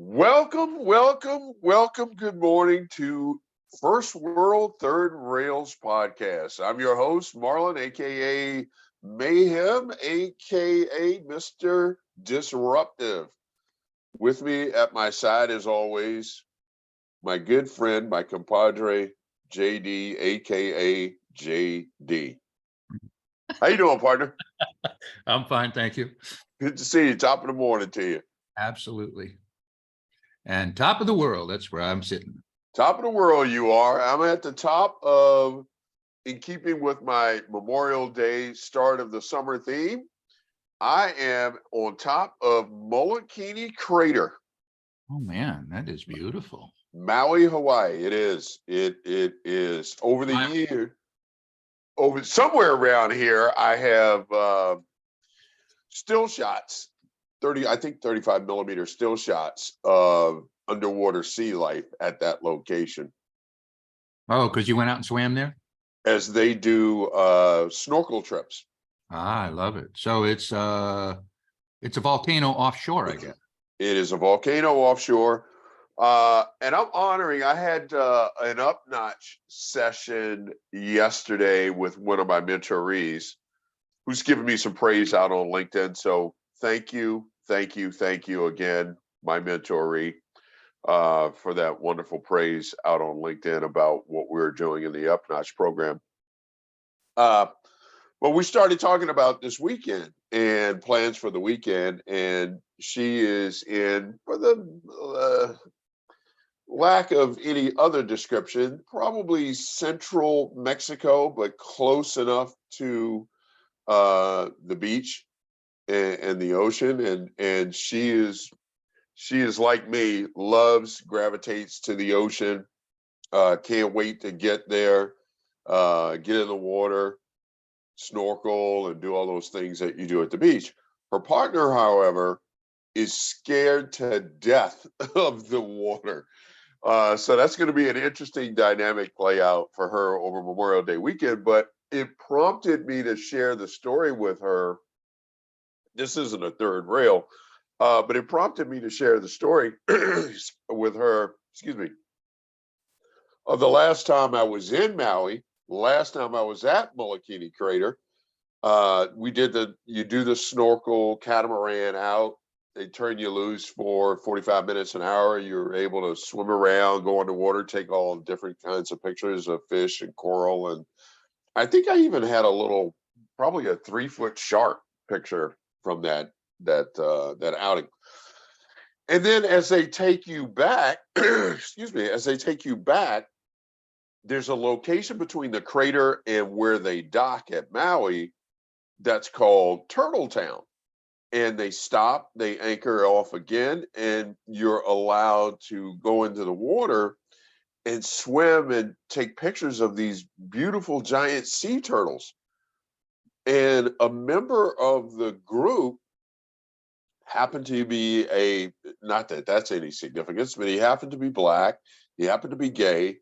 Welcome, welcome, welcome. Good morning to First World Third Rails podcast. I'm your host, Marlon, aka Mayhem, aka Mr. Disruptive. With me at my side, as always, my good friend, my compadre, JD, aka JD. How you doing, partner? I'm fine, thank you. Good to see you. Top of the morning to you. Absolutely. And top of the world, that's where I'm sitting. Top of the world you are. I'm at the top of, in keeping with my Memorial Day start of the summer theme, I am on top of Molokini Crater, Oh man, that is beautiful. Maui, Hawaii. It is. It is. Over the year, over somewhere around here, I have still shots, 35 millimeter still shots of underwater sea life at that location. Oh, because you went out and swam there? As they do snorkel trips. I love it. So it's a volcano offshore, I guess. It is a volcano offshore. And I'm honoring, I had an up-notch session yesterday with one of my mentorees who's given me some praise out on LinkedIn. So thank you again, my mentoree, for that wonderful praise out on LinkedIn about what we're doing in the up-notch program. Well, we started talking about this weekend and plans for the weekend, and she is in, for the lack of any other description, probably central Mexico, but close enough to the beach and the ocean. And she is like me, gravitates to the ocean. Can't wait to get there, get in the water, snorkel, and do all those things that you do at the beach. Her partner, however, is scared to death of the water. So that's going to be an interesting dynamic play out for her over Memorial Day weekend. But it prompted me to share the story with her. This isn't a third rail, but it prompted me to share the story with her, of the last time I was in Maui, last time I was at Molokini Crater. You do the snorkel catamaran out. They turn you loose for 45 minutes, an hour. You're able to swim around, go underwater, take all different kinds of pictures of fish and coral. And I think I even had probably a 3-foot shark picture from that outing. And then as they take you back, there's a location between the crater and where they dock at Maui that's called Turtle Town. And they stop, they anchor off again, and you're allowed to go into the water and swim and take pictures of these beautiful giant sea turtles. And a member of the group happened to be not that that's any significance, but he happened to be Black, he happened to be gay,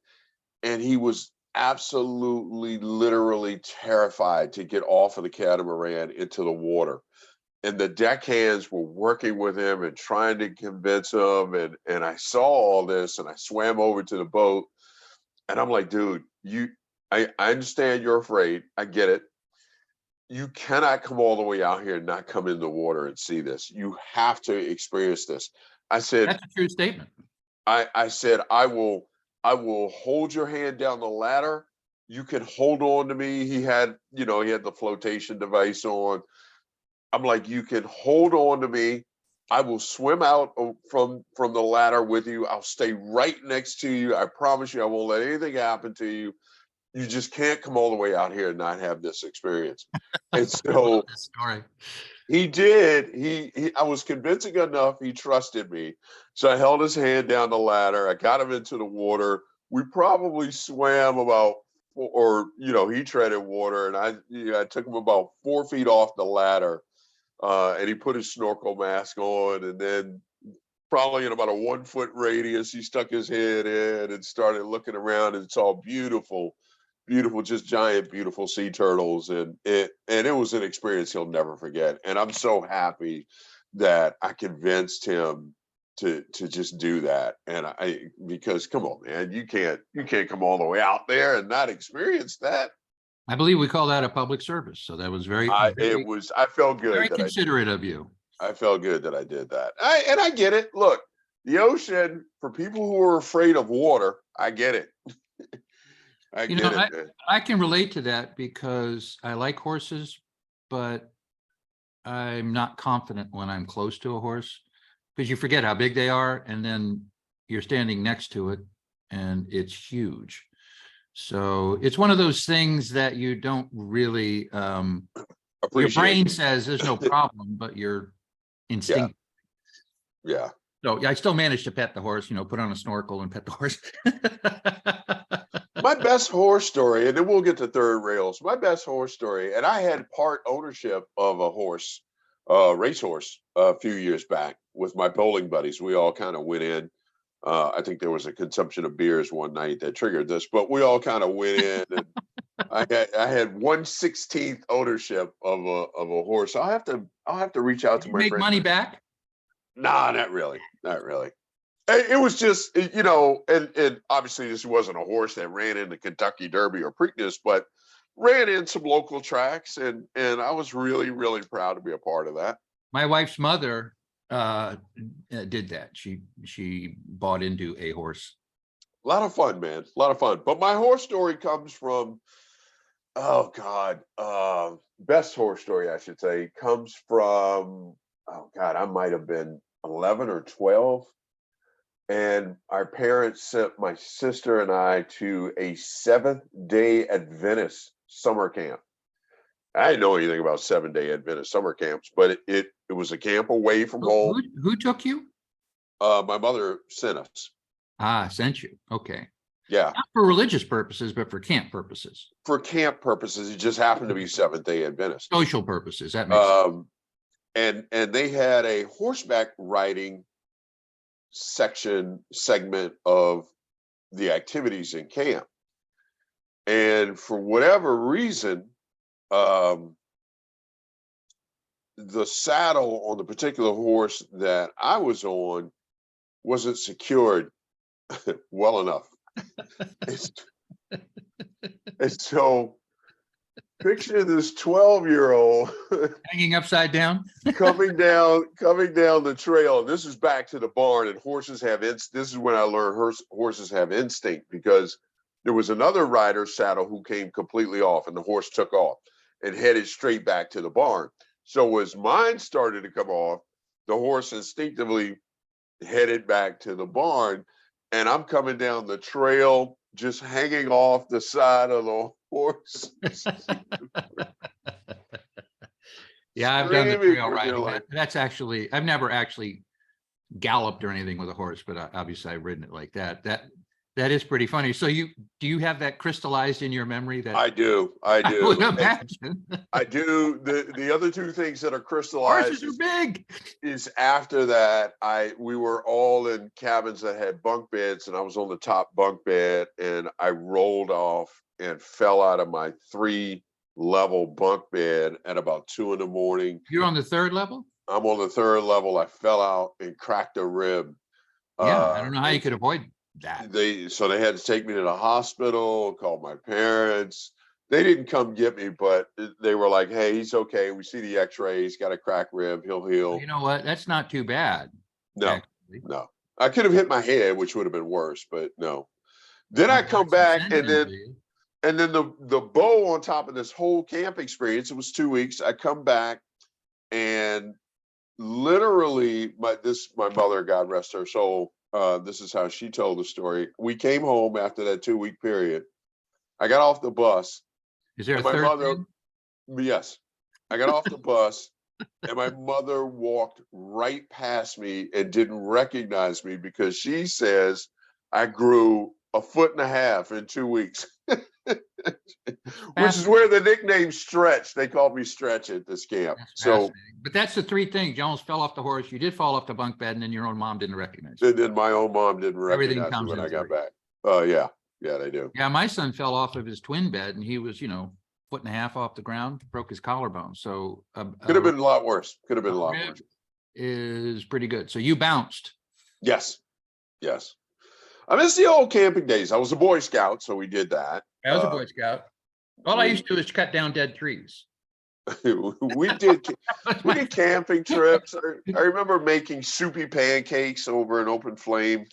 and he was absolutely, literally terrified to get off of the catamaran into the water. And the deckhands were working with him and trying to convince him. And I saw all this, and I swam over to the boat, and I'm like, dude, I understand you're afraid. I get it. You cannot come all the way out here and not come in the water and see this. You have to experience this. I said, that's a true statement. I said, I will hold your hand down the ladder. You can hold on to me. He had the flotation device on. I'm like, you can hold on to me. I will swim out from the ladder with you. I'll stay right next to you. I promise you, I won't let anything happen to you. You just can't come all the way out here and not have this experience. And so story. He did. I was convincing enough. He trusted me. So I held his hand down the ladder. I got him into the water. We probably swam he treaded water, and I took him about 4 feet off the ladder. And he put his snorkel mask on, and then probably in about a 1-foot radius, he stuck his head in and started looking around and saw beautiful, just giant, beautiful sea turtles. And it was an experience he'll never forget. And I'm so happy that I convinced him to just do that. And because come on, man, you can't come all the way out there and not experience that. I believe we call that a public service. So that was I felt very good that considerate of you. I felt good that I did that. I get it. Look, the ocean, for people who are afraid of water, I get it. I You get know, it, man. I can relate to that because I like horses, but I'm not confident when I'm close to a horse because you forget how big they are, and then you're standing next to it and it's huge. So it's one of those things that you don't really, your Appreciate brain it. says there's no problem, but your instinct. Yeah. So yeah, I still managed to pet the horse, put on a snorkel and pet the horse. My best horse story, and then we'll get to third rails. My best horse story, and I had part ownership of a horse, racehorse, a few years back with my bowling buddies. We all kind of went in. I think there was a consumption of beers one night that triggered this, but we all kind of went in, and I had 1/16 ownership of a horse. I'll have to reach out Did to you my make friend. money back? Nah, not really, not really. It was just, and obviously this wasn't a horse that ran in the Kentucky Derby or Preakness, but ran in some local tracks, and I was really, really proud to be a part of that. My wife's mother did that. She bought into a horse. A lot of fun, man, a lot of fun. But my horse story comes from, oh God, best horse story I should say comes from, oh God, I might have been 11 or 12. And our parents sent my sister and I to a Seventh-day Adventist summer camp. I didn't know anything about Seventh-day Adventist summer camps, but it was a camp away from home. Who took you? My mother sent us. Sent you. Okay. Yeah. Not for religious purposes, but for camp purposes. For camp purposes, it just happened to be Seventh-day Adventist. Social purposes. That makes sense. And they had a horseback riding segment of the activities in camp, and for whatever reason, the saddle on the particular horse that I was on wasn't secured well enough. And so picture this 12-year-old Hanging upside down. coming down the trail. This is back to the barn, and horses have this is when I learned horses have instinct, because there was another rider's saddle who came completely off, and the horse took off and headed straight back to the barn. So as mine started to come off, the horse instinctively headed back to the barn, and I'm coming down the trail just hanging off the side of the horse. Yeah, I've done the trail Screaming for your riding. life. That's actually, I've never actually galloped or anything with a horse, but obviously I've ridden it like that. That is pretty funny. So do you have that crystallized in your memory? That I do. I would imagine. I do. The other two things that are crystallized Horses are big. is after that, we were all in cabins that had bunk beds, and I was on the top bunk bed, and I rolled off and fell out of my 3-level bunk bed at about 2 a.m. You're on the 3rd level? I'm on the 3rd level. I fell out and cracked a rib. Yeah, I don't know how you could avoid that. They had to take me to the hospital, call my parents. They didn't come get me, but they were like, hey, he's okay. We see the x-rays, got a cracked rib, he'll heal. You know what? That's not too bad. No, actually. no. I could have hit my head, which would have been worse, but no. Then I come back, and then the bow on top of this whole camp experience, it was 2 weeks. I come back, and literally my mother, God rest her soul, this is how she told the story. We came home after that 2-week period. I got off the bus. Is there a my third mother? thing? Yes. I got off the bus, and my mother walked right past me and didn't recognize me because she says I grew 1.5 feet in 2 weeks. Which is where the nickname Stretch. They called me Stretch at this camp. So, but that's the 3 things. You almost fell off the horse. You did fall off the bunk bed, and then your own mom didn't recognize you. And then my own mom didn't Everything recognize me comes when in I got 3. back. Yeah, they do. Yeah, my son fell off of his twin bed, and he was, 1.5 feet off the ground, broke his collarbone. So Could have been a lot worse. Could have been a lot rib worse. is pretty good. So you bounced. Yes, yes. I miss the old camping days. I was a Boy Scout, so we did that. I was a Boy Scout. All I used to do is cut down dead trees. we did we did camping trips. I remember making soupy pancakes over an open flame,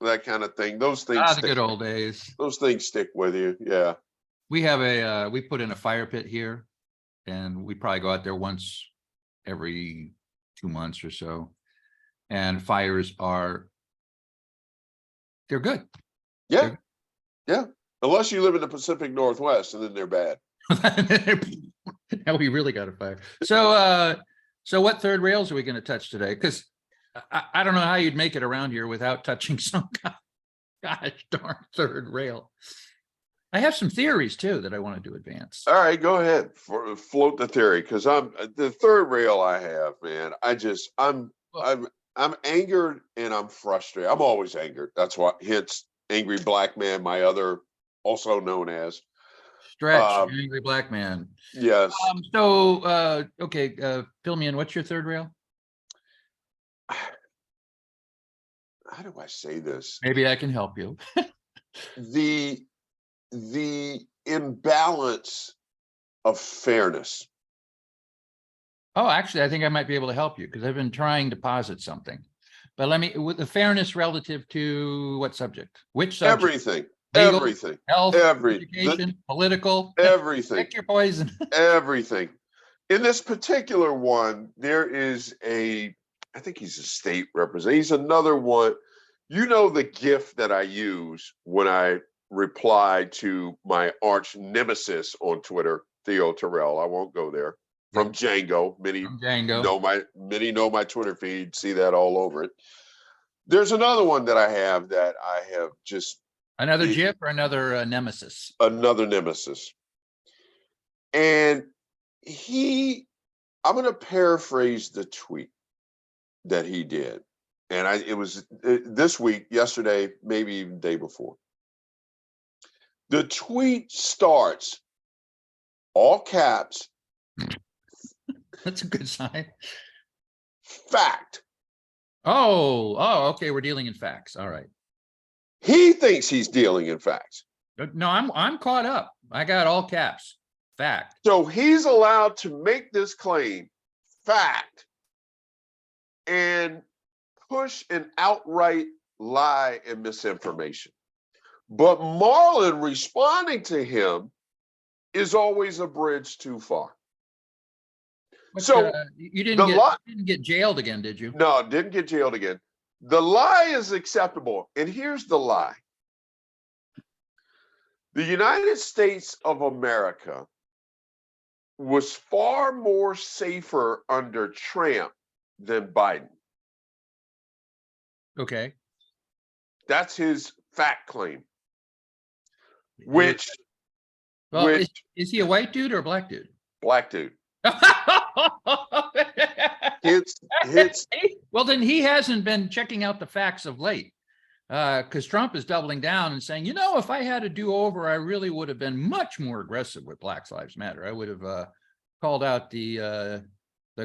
that kind of thing. Those things Ah, the stick. good old days. Those things stick with you. Yeah. We have we put in a fire pit here, and we probably go out there once every 2 months or so. And fires they're good. Yeah. Yeah. Unless you live in the Pacific Northwest, and then they're bad. Now we really got a fire. So what third rails are we going to touch today? Because I don't know how you'd make it around here without touching some gosh darn third rail. I have some theories too that I wanted to advance. All right, go ahead. Float the theory, because I'm the third rail I have, man. I'm angered and I'm frustrated. I'm always angered. That's why, hence Angry Black Man, my other, also known as. Stretch, Angry Black Man. Yes. Okay, fill me in. What's your third rail? How do I say this? Maybe I can help you. The imbalance of fairness. Oh, actually, I think I might be able to help you because I've been trying to posit something. But with the fairness relative to what subject? Which subject? Everything. Legal, everything. health, education, political. Everything. Pick your poison. Everything. In this particular one, there is I think he's a state representative. He's another one. You know, the GIF that I use when I reply to my arch nemesis on Twitter, Theo Terrell. I won't go there. From Django. Many know my Twitter feed, see that all over it. There's another one that I have just another GIF or another nemesis? Another nemesis. And I'm going to paraphrase the tweet that he did. And it was this week, yesterday, maybe even the day before. The tweet starts, all caps. That's a good sign. Fact. Oh, okay. We're dealing in facts. All right. He thinks he's dealing in facts. No, I'm caught up. I got all caps. Fact. So he's allowed to make this claim, fact, and push an outright lie and misinformation. But Marlon responding to him is always a bridge too far. But, so you didn't get jailed again, did you? No, didn't get jailed again. The lie is acceptable. And here's the lie. The United States of America was far more safer under Trump than Biden. Okay. That's his fact claim. Is he a white dude or a black dude? Black dude. Well, then he hasn't been checking out the facts of late, because Trump is doubling down and saying, if I had a do-over, I really would have been much more aggressive with Black Lives Matter. I would have called out the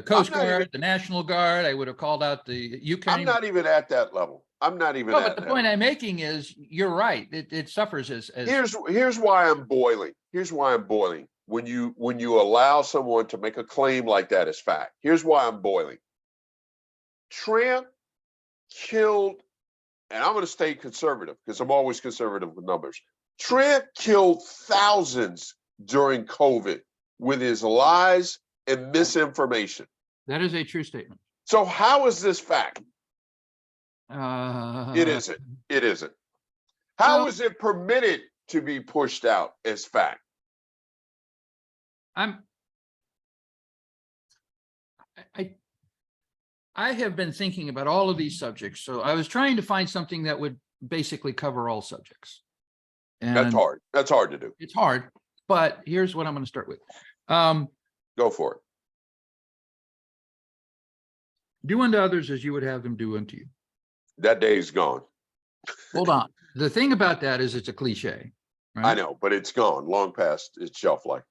Coast Guard, the National Guard. I would have called out the UK. I'm not even at that level. But the point I'm making is, you're right. It suffers as. Here's why I'm boiling. Here's why I'm boiling. When you allow someone to make a claim like that as fact, here's why I'm boiling. Trump killed, and I'm going to stay conservative because I'm always conservative with numbers. Trump killed thousands during COVID with his lies and misinformation. That is a true statement. So how is this fact? It isn't. How is it permitted to be pushed out as fact? I have been thinking about all of these subjects. So I was trying to find something that would basically cover all subjects. And that's hard. That's hard to do. It's hard, but here's what I'm going to start with. Go for it. Do unto others as you would have them do unto you. That day's gone. Hold on. The thing about that is it's a cliche. Right? I know, but it's gone, long past its shelf life.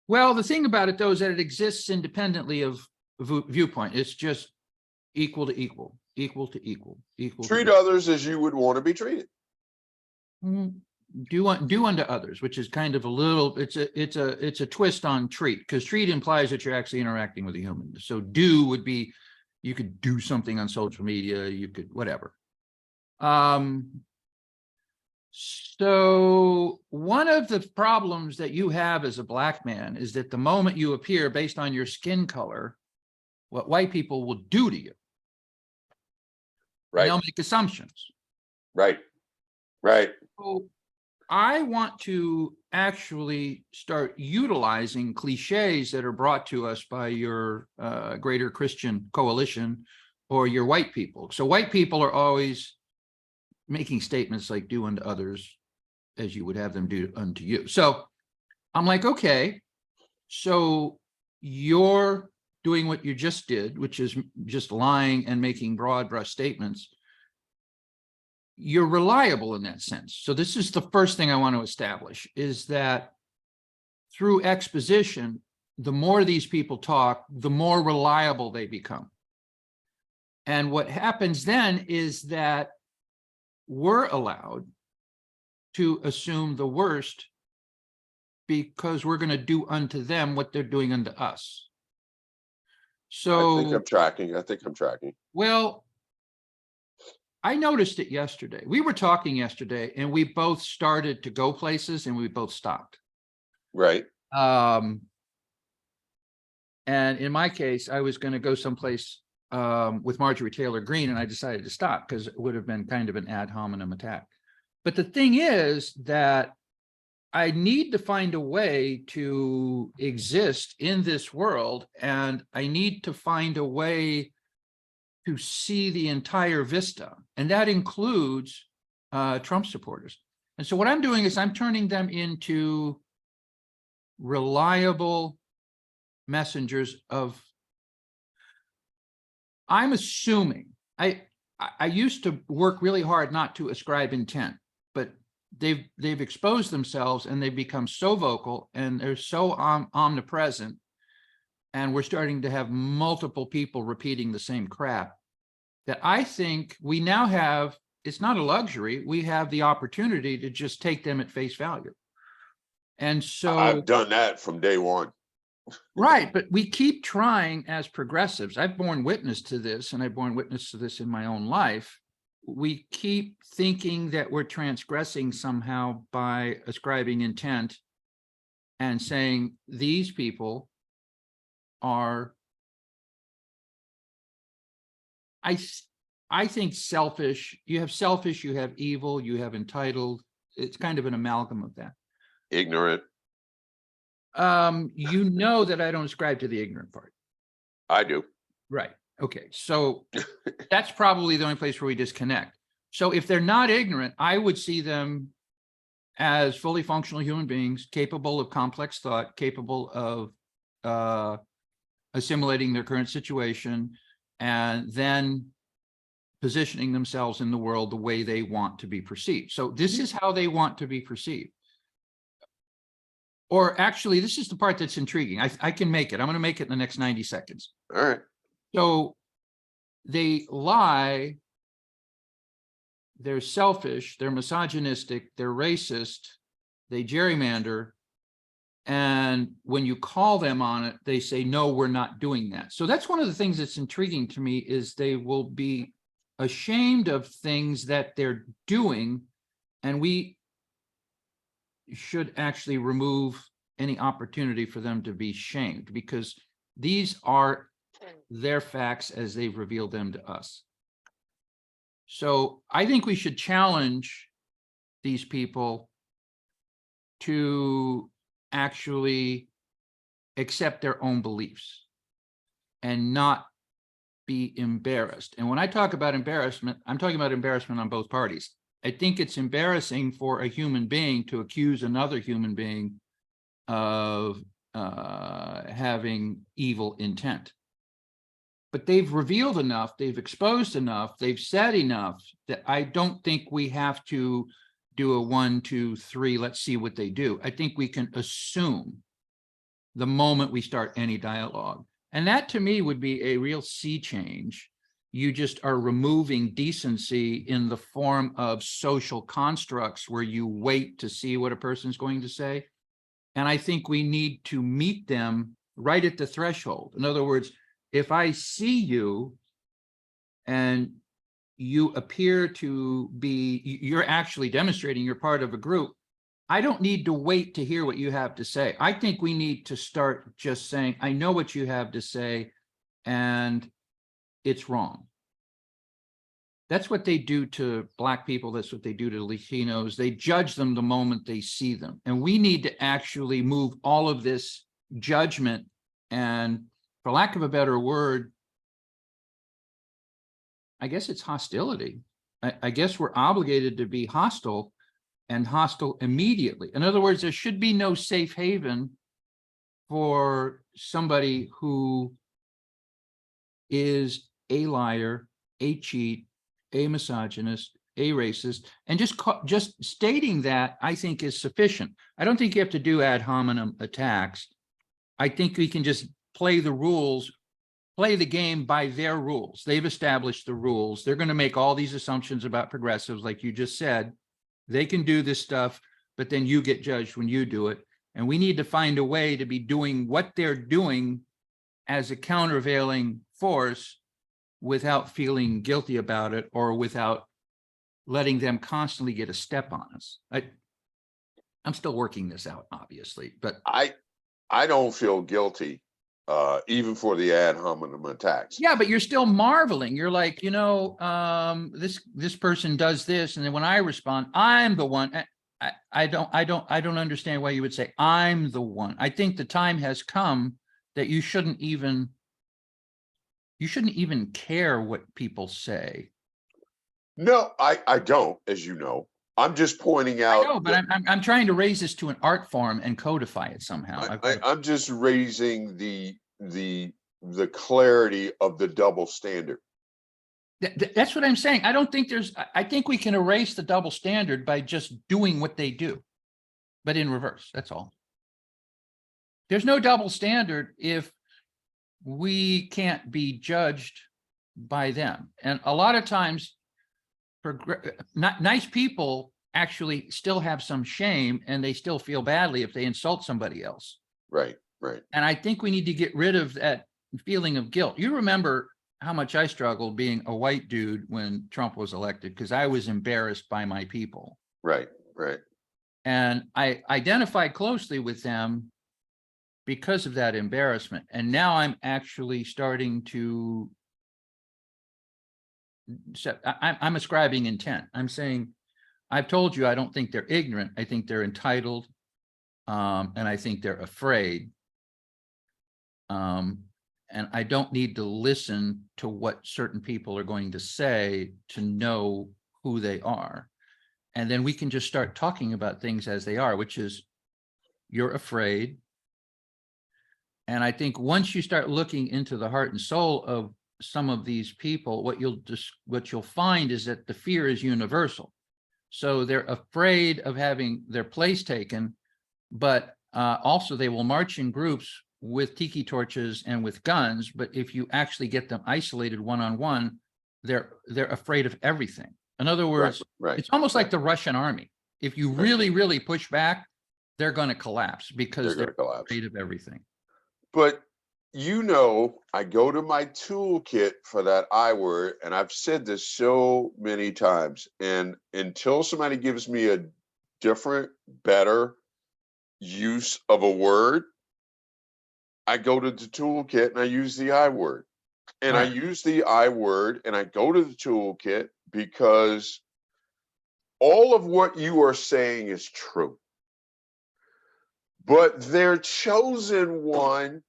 Well, the thing about it, though, is that it exists independently of viewpoint. It's just equal to equal. equal to equal, equal to Treat equal. others as you would want to be treated. Do unto others, which is kind of a little, it's a twist on treat, because treat implies that you're actually interacting with a human. So do would be, you could do something on social media, you could, whatever. So one of the problems that you have as a black man is that the moment you appear based on your skin color, what white people will do to you. Right. They'll make assumptions. Right. Right. So I want to actually start utilizing cliches that are brought to us by your greater Christian coalition or your white people. So white people are always making statements like do unto others as you would have them do unto you. So I'm like, okay, so you're doing what you just did, which is just lying and making broad brush statements. You're reliable in that sense. So this is the first thing I want to establish, is that through exposition, the more these people talk, the more reliable they become. And what happens then is that we're allowed to assume the worst because we're going to do unto them what they're doing unto us. So I think I'm tracking. I think I'm tracking. well, I noticed it yesterday. We were talking yesterday and we both started to go places and we both stopped. Right. And in my case, I was going to go someplace with Marjorie Taylor Greene, and I decided to stop because it would have been kind of an ad hominem attack. But the thing is that I need to find a way to exist in this world, and I need to find a way to see the entire vista, and that includes Trump supporters. And so what I'm doing is I'm turning them into reliable messengers of, I'm assuming, I used to work really hard not to ascribe intent, but they've exposed themselves and they've become so vocal and they're so omnipresent, and we're starting to have multiple people repeating the same crap, that I think we now have, it's not a luxury, we have the opportunity to just take them at face value. And so I've done that from day one. right, but we keep trying as progressives. I've borne witness to this, and I've borne witness to this in my own life. We keep thinking that we're transgressing somehow by ascribing intent and saying these people are, I think, selfish. You have selfish, you have evil, you have entitled. It's kind of an amalgam of that. Ignorant. You know that I don't ascribe to the ignorant part. I do. Right. Okay. So that's probably the only place where we disconnect. So if they're not ignorant, I would see them as fully functional human beings, capable of complex thought, capable of assimilating their current situation, and then positioning themselves in the world the way they want to be perceived. So this is how they want to be perceived. Or actually, this is the part that's intriguing. I can make it. I'm going to make it in the next 90 seconds. All right. So they lie, they're selfish, they're misogynistic, they're racist, they gerrymander, and when you call them on it, they say, no, we're not doing that. So that's one of the things that's intriguing to me, is they will be ashamed of things that they're doing, and we should actually remove any opportunity for them to be shamed, because these are their facts as they've revealed them to us. So I think we should challenge these people to actually accept their own beliefs and not be embarrassed. And when I talk about embarrassment, I'm talking about embarrassment on both parties. I think it's embarrassing for a human being to accuse another human being of having evil intent. But they've revealed enough, they've exposed enough, they've said enough that I don't think we have to do a 1, 2, 3, let's see what they do. I think we can assume the moment we start any dialogue. And that to me would be a real sea change you just are removing decency in the form of social constructs where you wait to see what a person's going to say. And I think we need to meet them right at the threshold. In other words, if I see you and you appear to be, you're actually demonstrating you're part of a group, I don't need to wait to hear what you have to say. I think we need to start just saying, I know what you have to say, and it's wrong. That's what they do to Black people. That's what they do to Latinos. They judge them the moment they see them. And we need to actually move all of this judgment and, for lack of a better word, I guess it's hostility. I guess we're obligated to be hostile, and hostile immediately. In other words, there should be no safe haven for somebody who is a liar, a cheat, a misogynist, a racist, and just stating that, I think, is sufficient. I don't think you have to do ad hominem attacks. I think we can just play the rules, play the game by their rules. They've established the rules. They're going to make all these assumptions about progressives, like you just said. They can do this stuff, but then you get judged when you do it. And we need to find a way to be doing what they're doing as a countervailing force without feeling guilty about it, or without letting them constantly get a step on us. I'm still working this out, obviously, but I don't feel guilty, even for the ad hominem attacks. yeah, but you're still marveling. You're like, this person does this, and then when I respond, I'm the one. I don't understand why you would say I'm the one. I think the time has come that you shouldn't even care what people say. No, I don't, as you know. I'm just pointing out. I know, but I'm trying to raise this to an art form and codify it somehow. I'm just raising the clarity of the double standard. That's what I'm saying. I don't think I think we can erase the double standard by just doing what they do, but in reverse. That's all. There's no double standard if we can't be judged by them. And a lot of times, nice people actually still have some shame, and they still feel badly if they insult somebody else. Right, right. And I think we need to get rid of that feeling of guilt. You remember how much I struggled being a white dude when Trump was elected, because I was embarrassed by my people. Right, right. And I identified closely with them because of that embarrassment. And now I'm actually starting to, I'm ascribing intent. I'm saying, I've told you, I don't think they're ignorant. I think they're entitled. And I think they're afraid. And I don't need to listen to what certain people are going to say to know who they are. And then we can just start talking about things as they are, which is, you're afraid. And I think once you start looking into the heart and soul of some of these people, what you'll find is that the fear is universal. So they're afraid of having their place taken, but also they will march in groups with tiki torches and with guns. But if you actually get them isolated one-on-one, they're afraid of everything. In other words, right. It's almost like the Russian army. If you really, really push back, they're going to collapse because they're afraid of everything. But I go to my toolkit for that I word, and I've said this so many times, and until somebody gives me a different, better use of a word, I go to the toolkit and I use the I word. And I use the I word and I go to the toolkit because all of what you are saying is true. But their chosen one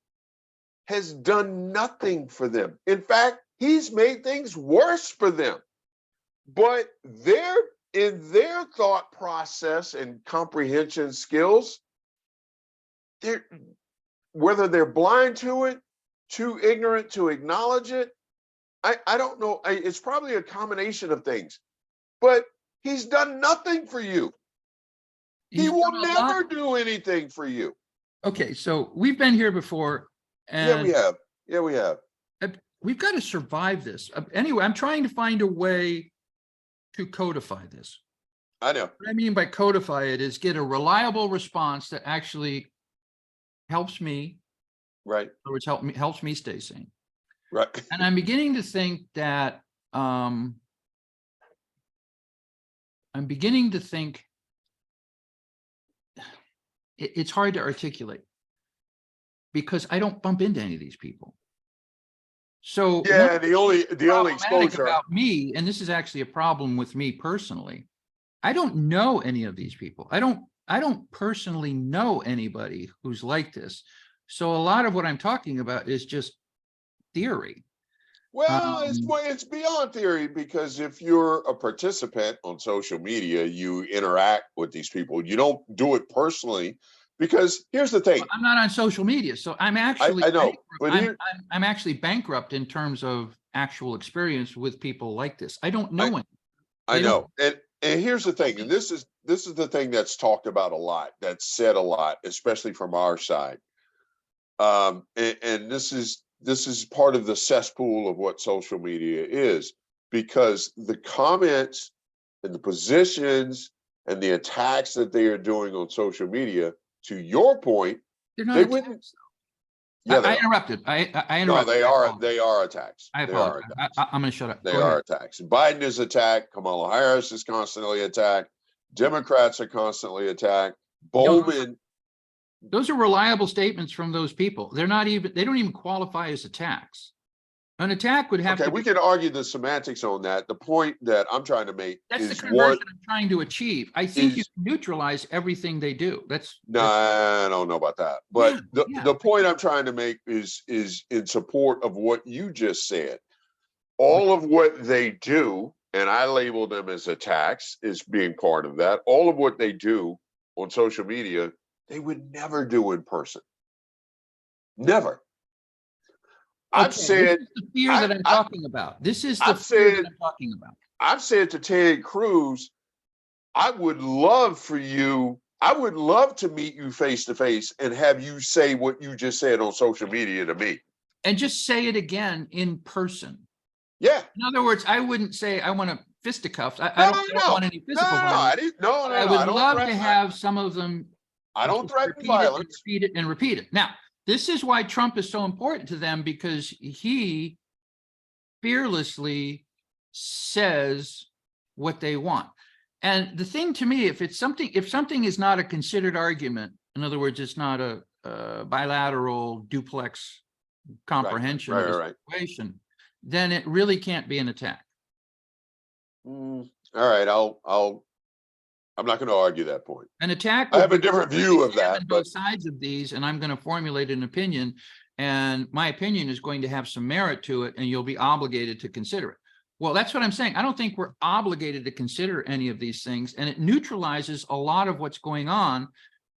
has done nothing for them. In fact, he's made things worse for them. But in their thought process and comprehension skills, whether they're blind to it, too ignorant to acknowledge it, I don't know. It's probably a combination of things. But he's done nothing for you. He will never do anything for you. Okay, so we've been here before. And yeah, we have. we've got to survive this. Anyway, I'm trying to find a way to codify this. I know. What I mean by codify it is get a reliable response that actually helps me, Right. in other words, helps me stay sane. Right. And I'm beginning to think that it's hard to articulate because I don't bump into any of these people. So Yeah, the only problematic exposure. about me, and this is actually a problem with me personally, I don't know any of these people. I don't personally know anybody who's like this. So a lot of what I'm talking about is just theory. Well, it's beyond theory, because if you're a participant on social media, you interact with these people. You don't do it personally, because here's the thing. I'm not on social media, so I'm actually I know, but I'm actually bankrupt in terms of actual experience with people like this. I don't know any. I know. And here's the thing, and this is the thing that's talked about a lot, that's said a lot, especially from our side. And this is part of the cesspool of what social media is, because the comments and the positions and the attacks that they are doing on social media, to your point, They're not they attacks, wouldn't. though. Yeah, I interrupted. I no, interrupted. they are attacks. I They are apologize. attacks. I'm going to shut up. They Go are ahead. attacks. Biden is attacked. Kamala Harris is constantly attacked. Democrats are constantly attacked. Bowman. Those are reliable statements from those people. They don't even qualify as attacks. An attack would have Okay, to we be, can argue the semantics on that. The point that I'm trying to make that's the is conversion I'm trying to achieve. I think you is can neutralize everything they do. no, I don't know about that. But Yeah. the point I'm trying to make is in support of what you just said. All of what they do, and I label them as attacks, is being part of that. All of what they do on social media, they would never do in person. Never. I've Okay, said, this is the fear that I'm talking about. This is the I've fear that said, I'm talking about. I've said to Ted Cruz, I would love to meet you face to face and have you say what you just said on social media to me. And just say it again in person. Yeah. In other words, I wouldn't say I want to fisticuffs. I don't want any physical violence. I would don't love to threaten. have some of them. I don't threaten violence. Repeat it and repeat it. Now, this is why Trump is so important to them, because he fearlessly says what they want. And the thing to me, if something is not a considered argument, in other words, it's not a bilateral duplex comprehension of the situation, then it really can't be an attack. All right, I'm not going to argue that point. An attack. I have a different view of that. Both sides of these, and I'm going to formulate an opinion, and my opinion is going to have some merit to it, and you'll be obligated to consider it. Well, that's what I'm saying. I don't think we're obligated to consider any of these things, and it neutralizes a lot of what's going on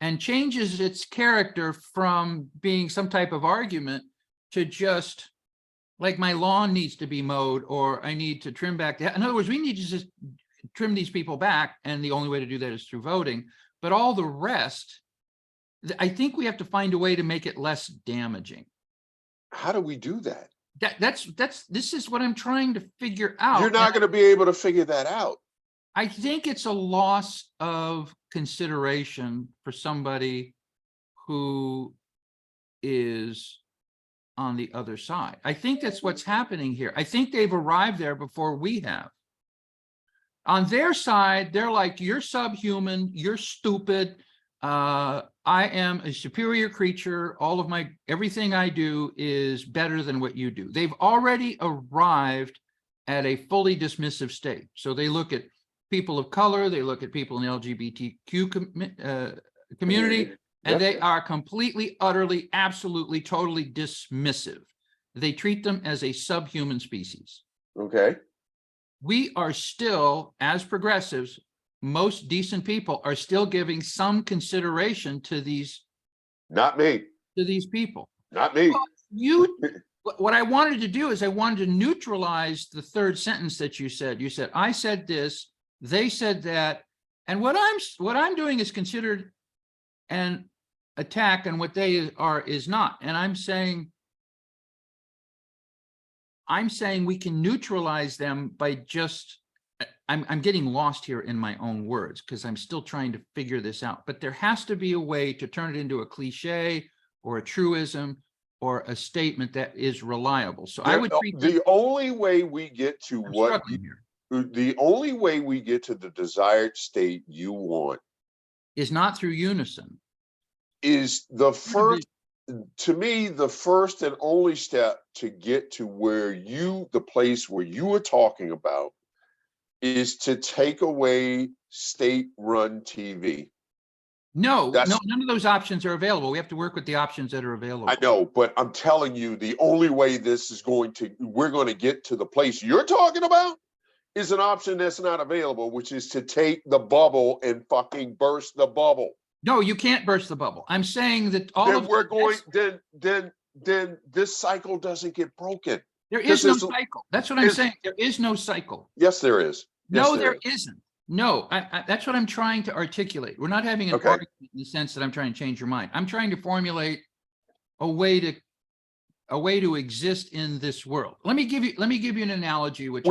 and changes its character from being some type of argument to just like my lawn needs to be mowed, or I need to trim back. In other words, we need to just trim these people back, and the only way to do that is through voting. But all the rest, I think we have to find a way to make it less damaging. How do we do that? This is what I'm trying to figure out. You're not going to be able to figure that out. I think it's a loss of consideration for somebody who is on the other side. I think that's what's happening here. I think they've arrived there before we have. On their side, they're like, you're subhuman, you're stupid. I am a superior creature. Everything I do is better than what you do. They've already arrived at a fully dismissive state. So they look at people of color, they look at people in the LGBTQ community, and they are completely, utterly, absolutely, totally dismissive. They treat them as a subhuman species. Okay. We are still, as progressives, most decent people are still giving some consideration to these. Not me. To these people. Not me. What I wanted to do is I wanted to neutralize the third sentence that you said. You said, I said this, they said that, and what I'm doing is considered an attack, and what they are is not. And I'm saying, I'm saying we can neutralize them by just, I'm getting lost here in my own words because I'm still trying to figure this out. But there has to be a way to turn it into a cliche or a truism or a statement that is reliable. So I would treat The only way we get to I'm what struggling here. the only way we get to the desired state you want Is not through unison. is the first, to me, the first and only step to get to the place where you were talking about is to take away state-run TV. No, none of those options are available. We have to work with the options that are available. I know, but I'm telling you, the only way we're going to get to the place you're talking about is an option that's not available, which is to take the bubble and fucking burst the bubble. No, you can't burst the bubble. I'm saying that then this cycle doesn't get broken. There is no cycle. That's what I'm saying. There is no cycle. Yes, there is. No, there isn't. No, that's what I'm trying to articulate. We're not having an argument in the sense that I'm trying to change your mind. I'm trying to formulate a way to exist in this world. Let me give you an analogy, which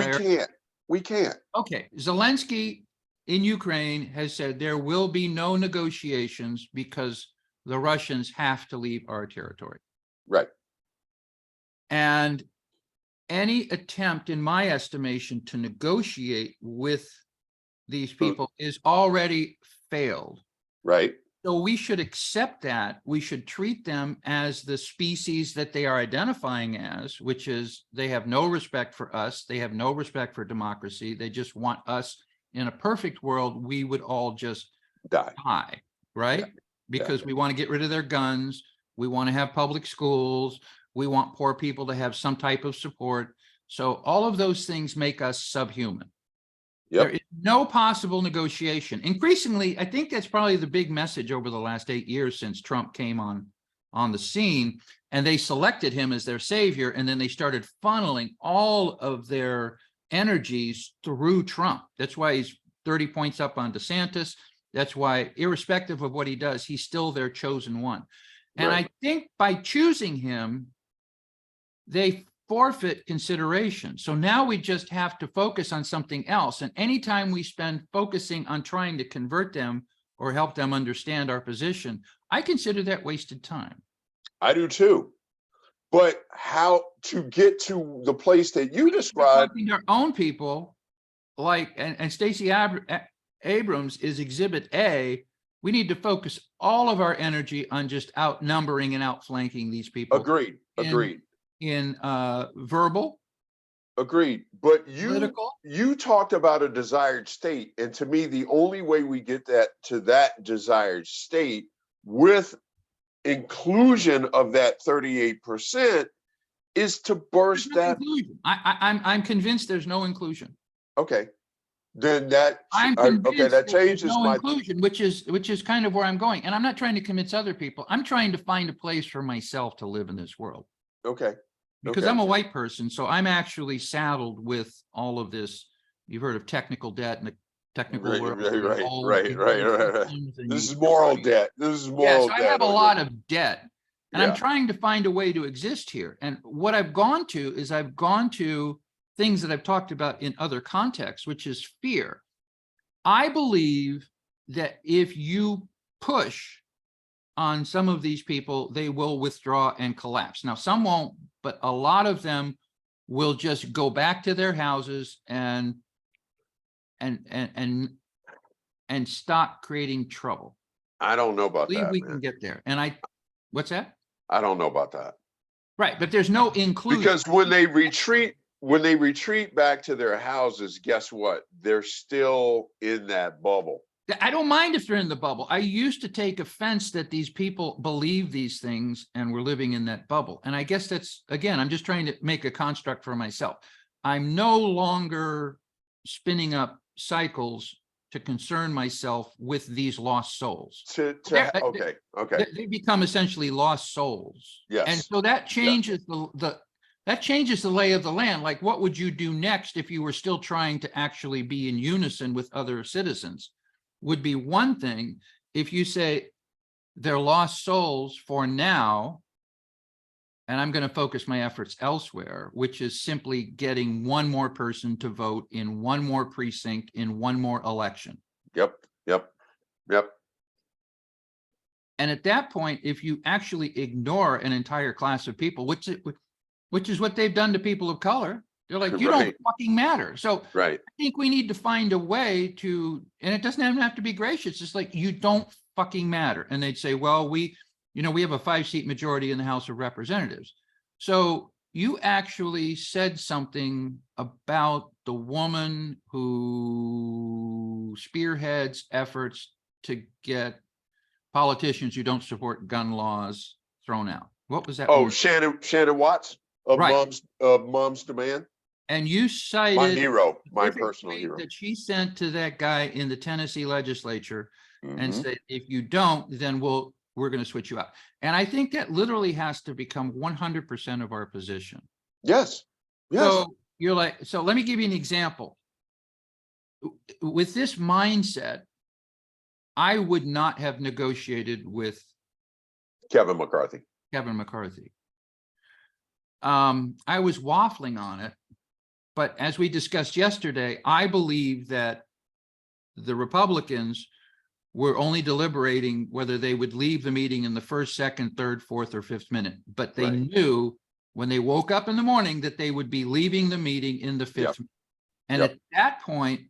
we can't. Okay, Zelensky in Ukraine has said there will be no negotiations because the Russians have to leave our territory. Right. And any attempt, in my estimation, to negotiate with these people is already failed. Right. So we should accept that. We should treat them as the species that they are identifying as, which is they have no respect for us. They have no respect for democracy. They just want us. In a perfect world, we would all just die, right? Yeah. Because we want to get rid of their guns. We want to have public schools. We want poor people to have some type of support. So all of those things make us subhuman. There is no possible negotiation. Increasingly, I think that's probably the big message over the last 8 years since Trump came on the scene, and they selected him as their savior, and then they started funneling all of their energies through Trump. That's why he's 30 points up on DeSantis. That's why, irrespective of what he does, he's still their chosen one. And I think by choosing him, they forfeit consideration. So now we just have to focus on something else. And anytime we spend focusing on trying to convert them or help them understand our position, I consider that wasted time. I do too. But how to get to the place that you described? Our own people, like, and Stacey Abrams is Exhibit A. We need to focus all of our energy on just outnumbering and outflanking these people. Agreed. In verbal. Agreed. But political. You talked about a desired state. And to me, the only way we get that desired state with inclusion of that 38% is to burst that. I'm convinced there's no inclusion. Okay. Then that changes my inclusion, which is kind of where I'm going. And I'm not trying to convince other people. I'm trying to find a place for myself to live in this world. Okay. Because I'm a white person, so I'm actually saddled with all of this. You've heard of technical debt and the technical world. Right. This is moral debt. Yes, I have a lot of debt, and I'm trying to find a way to exist here. And what I've gone to is things that I've talked about in other contexts, which is fear. I believe that if you push on some of these people, they will withdraw and collapse. Now, some won't, but a lot of them will just go back to their houses and stop creating trouble. I don't know about that. We can get there. And what's that? I don't know about that. Right, but there's no inclusion. Because when they retreat back to their houses, guess what? They're still in that bubble. I don't mind if they're in the bubble. I used to take offense that these people believe these things and we're living in that bubble. And I guess that's, again, I'm just trying to make a construct for myself. I'm no longer spinning up cycles to concern myself with these lost souls. Okay. They become essentially lost souls. Yes. And so that changes that changes the lay of the land. Like, what would you do next if you were still trying to actually be in unison with other citizens? Would be one thing. If you say they're lost souls for now, and I'm going to focus my efforts elsewhere, which is simply getting one more person to vote in one more precinct in one more election. Yep. Yep. Yep. And at that point, if you actually ignore an entire class of people, which is what they've done to people of color, they're like, you don't Right. fucking matter. So Right. I think we need to find a way to, and it doesn't even have to be gracious. It's like, you don't fucking matter. And they'd say, well, we have a 5-seat majority in the House of Representatives. So you actually said something about the woman who spearheads efforts to get politicians who don't support gun laws thrown out. What was that? Oh, woman's- Shannon Watts of Right. Mom's Demand. And you My cited hero, my specific personal tweet hero. that she sent to that guy in the Tennessee legislature and Mhm. said, if you don't, then we're going to switch you out. And I think that literally has to become 100% of our position. Yes. Yes. So you're like, so let me give you an example. With this mindset, I would not have negotiated with Kevin McCarthy. Kevin McCarthy. I was waffling on it, but as we discussed yesterday, I believe that the Republicans were only deliberating whether they would leave the meeting in the first, second, third, fourth, or fifth minute. But they Right. knew when they woke up in the morning that they would be leaving the meeting in the fifth. Yep. And Yep. at that point,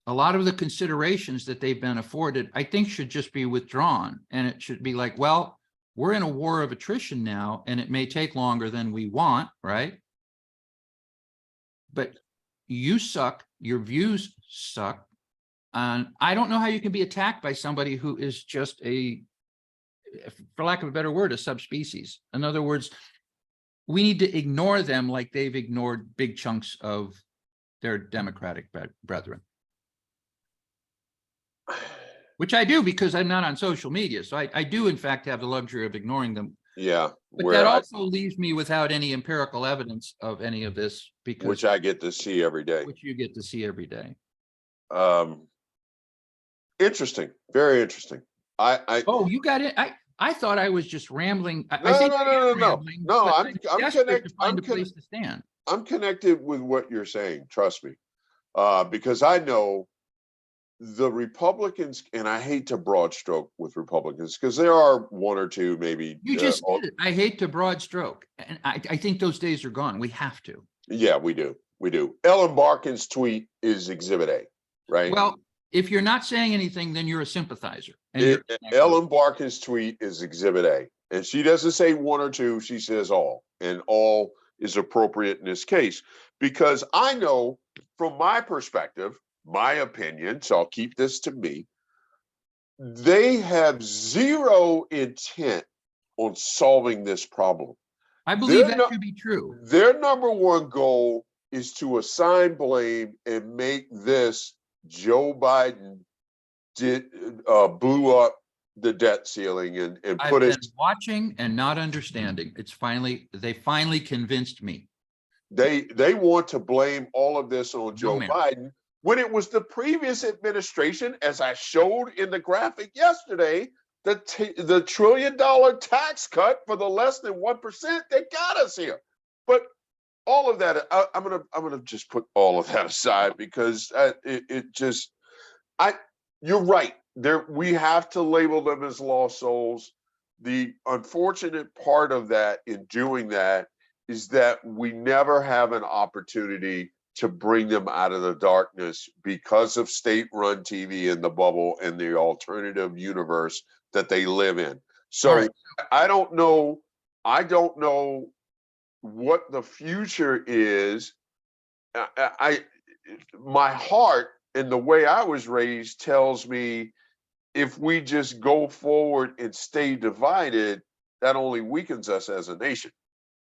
a lot of the considerations that they've been afforded, I think, should just be withdrawn. And it should be like, well, we're in a war of attrition now, and it may take longer than we want, right? But you suck, your views suck. And I don't know how you can be attacked by somebody who is just for lack of a better word, a subspecies. In other words, we need to ignore them like they've ignored big chunks of their Democratic brethren. Which I do because I'm not on social media. So I do, in fact, have the luxury of ignoring them. Yeah. But that also leaves me without any empirical evidence of any of this, because which I get to see every day. which you get to see every day. Interesting. Very interesting. Oh, you got it. I thought I was just rambling. I No, think no, I no, am no, no. rambling, No, but I'm desperate connected. to find a place to stand. I'm connected with what you're saying. Trust me. Because I know the Republicans, and I hate to broad stroke with Republicans because there are one or two maybe. You just did it. I hate to broad stroke. And I think those days are gone. We have to. Yeah, we do. We do. Ellen Barkin's tweet is Exhibit A, right? Well, if you're not saying anything, then you're a sympathizer. And Ellen Barkin's tweet is Exhibit A. And she doesn't say one or two, she says all. And all is appropriate in this case. Because I know from my perspective, my opinion, so I'll keep this to me, they have zero intent on solving this problem. I believe that to be true. Their number one goal is to assign blame and make this Joe Biden blew up the debt ceiling and put it. I've been watching and not understanding. They finally convinced me. They want to blame all of this on Joe Biden when it was the previous administration, as I showed in the graphic yesterday, the $1 trillion tax cut for the less than 1% that got us here. But all of that, I'm gonna just put all of that aside because you're right. We have to label them as lost souls. The unfortunate part of that in doing that is that we never have an opportunity to bring them out of the darkness because of state-run TV and the bubble and the alternative universe that they live in. So right. I don't know what the future is. My heart and the way I was raised tells me if we just go forward and stay divided, that only weakens us as a nation.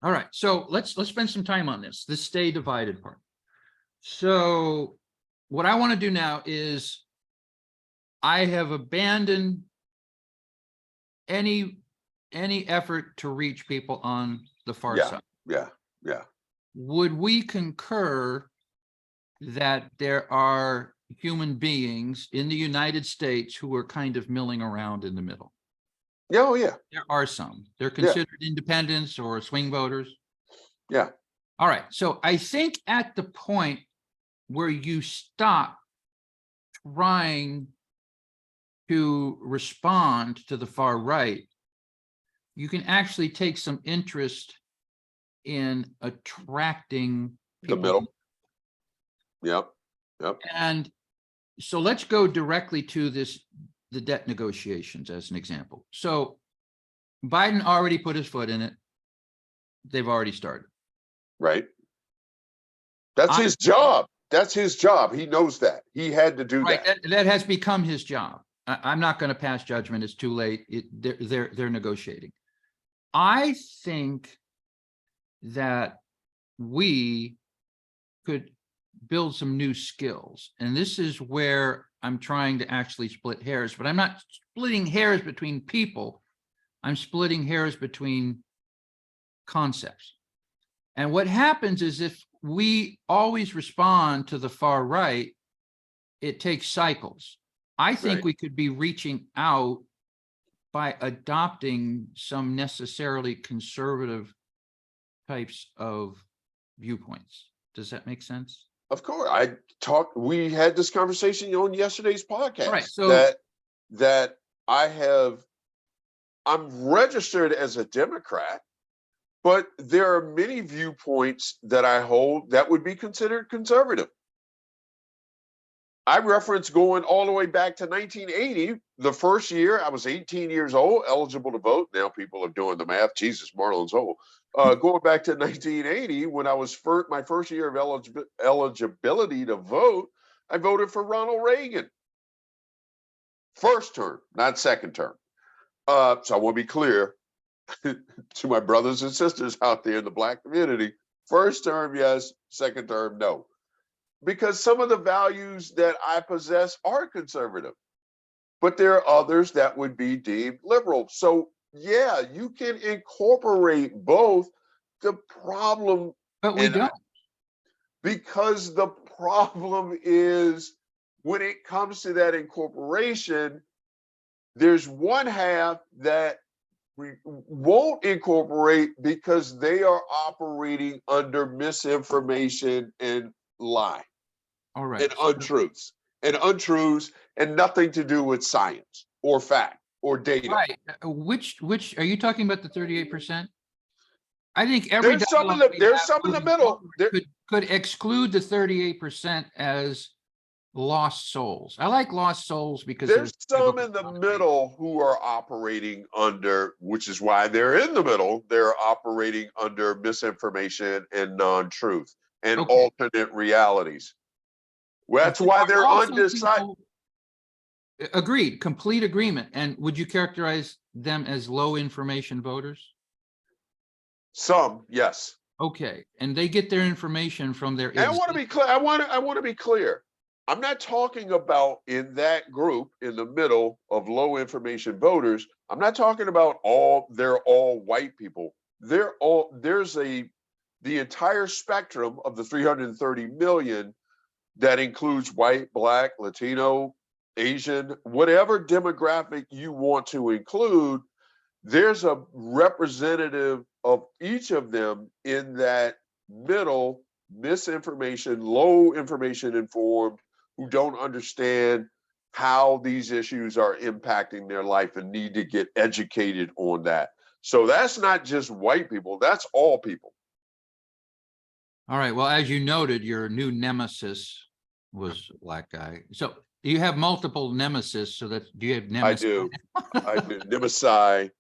All right, so let's spend some time on this stay divided part. So what I want to do now is I have abandoned any effort to reach people on the far side. Yeah. Would we concur that there are human beings in the United States who are kind of milling around in the middle? Yeah, oh yeah, There are some. They're yeah, considered independents or swing voters. yeah, All right. So I think at the point where you stop trying to respond to the far right, you can actually take some interest in attracting the people. middle. Yep, yep, And so let's go directly to the debt negotiations as an example. So Biden already put his foot in it. They've already started. right. That's I his job. That's his job. He knows that. He had to do Right, that. that has become his job. I'm not going to pass judgment. It's too late. They're negotiating. I think that we could build some new skills. And this is where I'm trying to actually split hairs, but I'm not splitting hairs between people. I'm splitting hairs between concepts. And what happens is if we always respond to the far right, it takes cycles. I think Right. we could be reaching out by adopting some necessarily conservative types of viewpoints. Does that make sense? Of course. We had this conversation on yesterday's All right. podcast So, that I'm registered as a Democrat, but there are many viewpoints that I hold that would be considered conservative. I reference going all the way back to 1980, the first year I was 18 years old, eligible to vote. Now people are doing the math. Jesus, Marlon's old. Going back to 1980, when I was my first year of eligibility to vote, I voted for Ronald Reagan. First term, not second term. So I want to be clear to my brothers and sisters out there in the Black community. First term, yes. Second term, no. Because some of the values that I possess are conservative, but there are others that would be deemed liberal. So, yeah, you can incorporate both. The problem, but we and don't. because the problem is when it comes to that incorporation, there's one half that we won't incorporate because they are operating under misinformation and lie. All right. And untruths and nothing to do with science or fact or data. Right. Which are you talking about the 38%? I think every There's some in dialogue the we there's have some in the moving middle. forward could exclude the 38% as lost souls. I like lost souls because There's there's some in the middle who are operating under, which is why they're in the middle. They're operating under misinformation and non-truth and okay. alternate realities. Well, But that's there why are they're also undecided. people. Agreed, complete agreement. And would you characterize them as low information voters? Some, yes. Okay, and they get their information from their And I want to be clear. I want to be clear. I'm not talking about in that group in the middle of low information voters. I'm not talking about they're all white people. There's the entire spectrum of the 330 million that includes white, black, Latino, Asian, whatever demographic you want to include. There's a representative of each of them in that middle misinformation, low information informed, who don't understand how these issues are impacting their life and need to get educated on that. So that's not just white people, that's all people. All right, well, as you noted, your new nemesis was a black guy. So you have multiple nemesis, so that do you have I nemesis? do. I do. Nemesis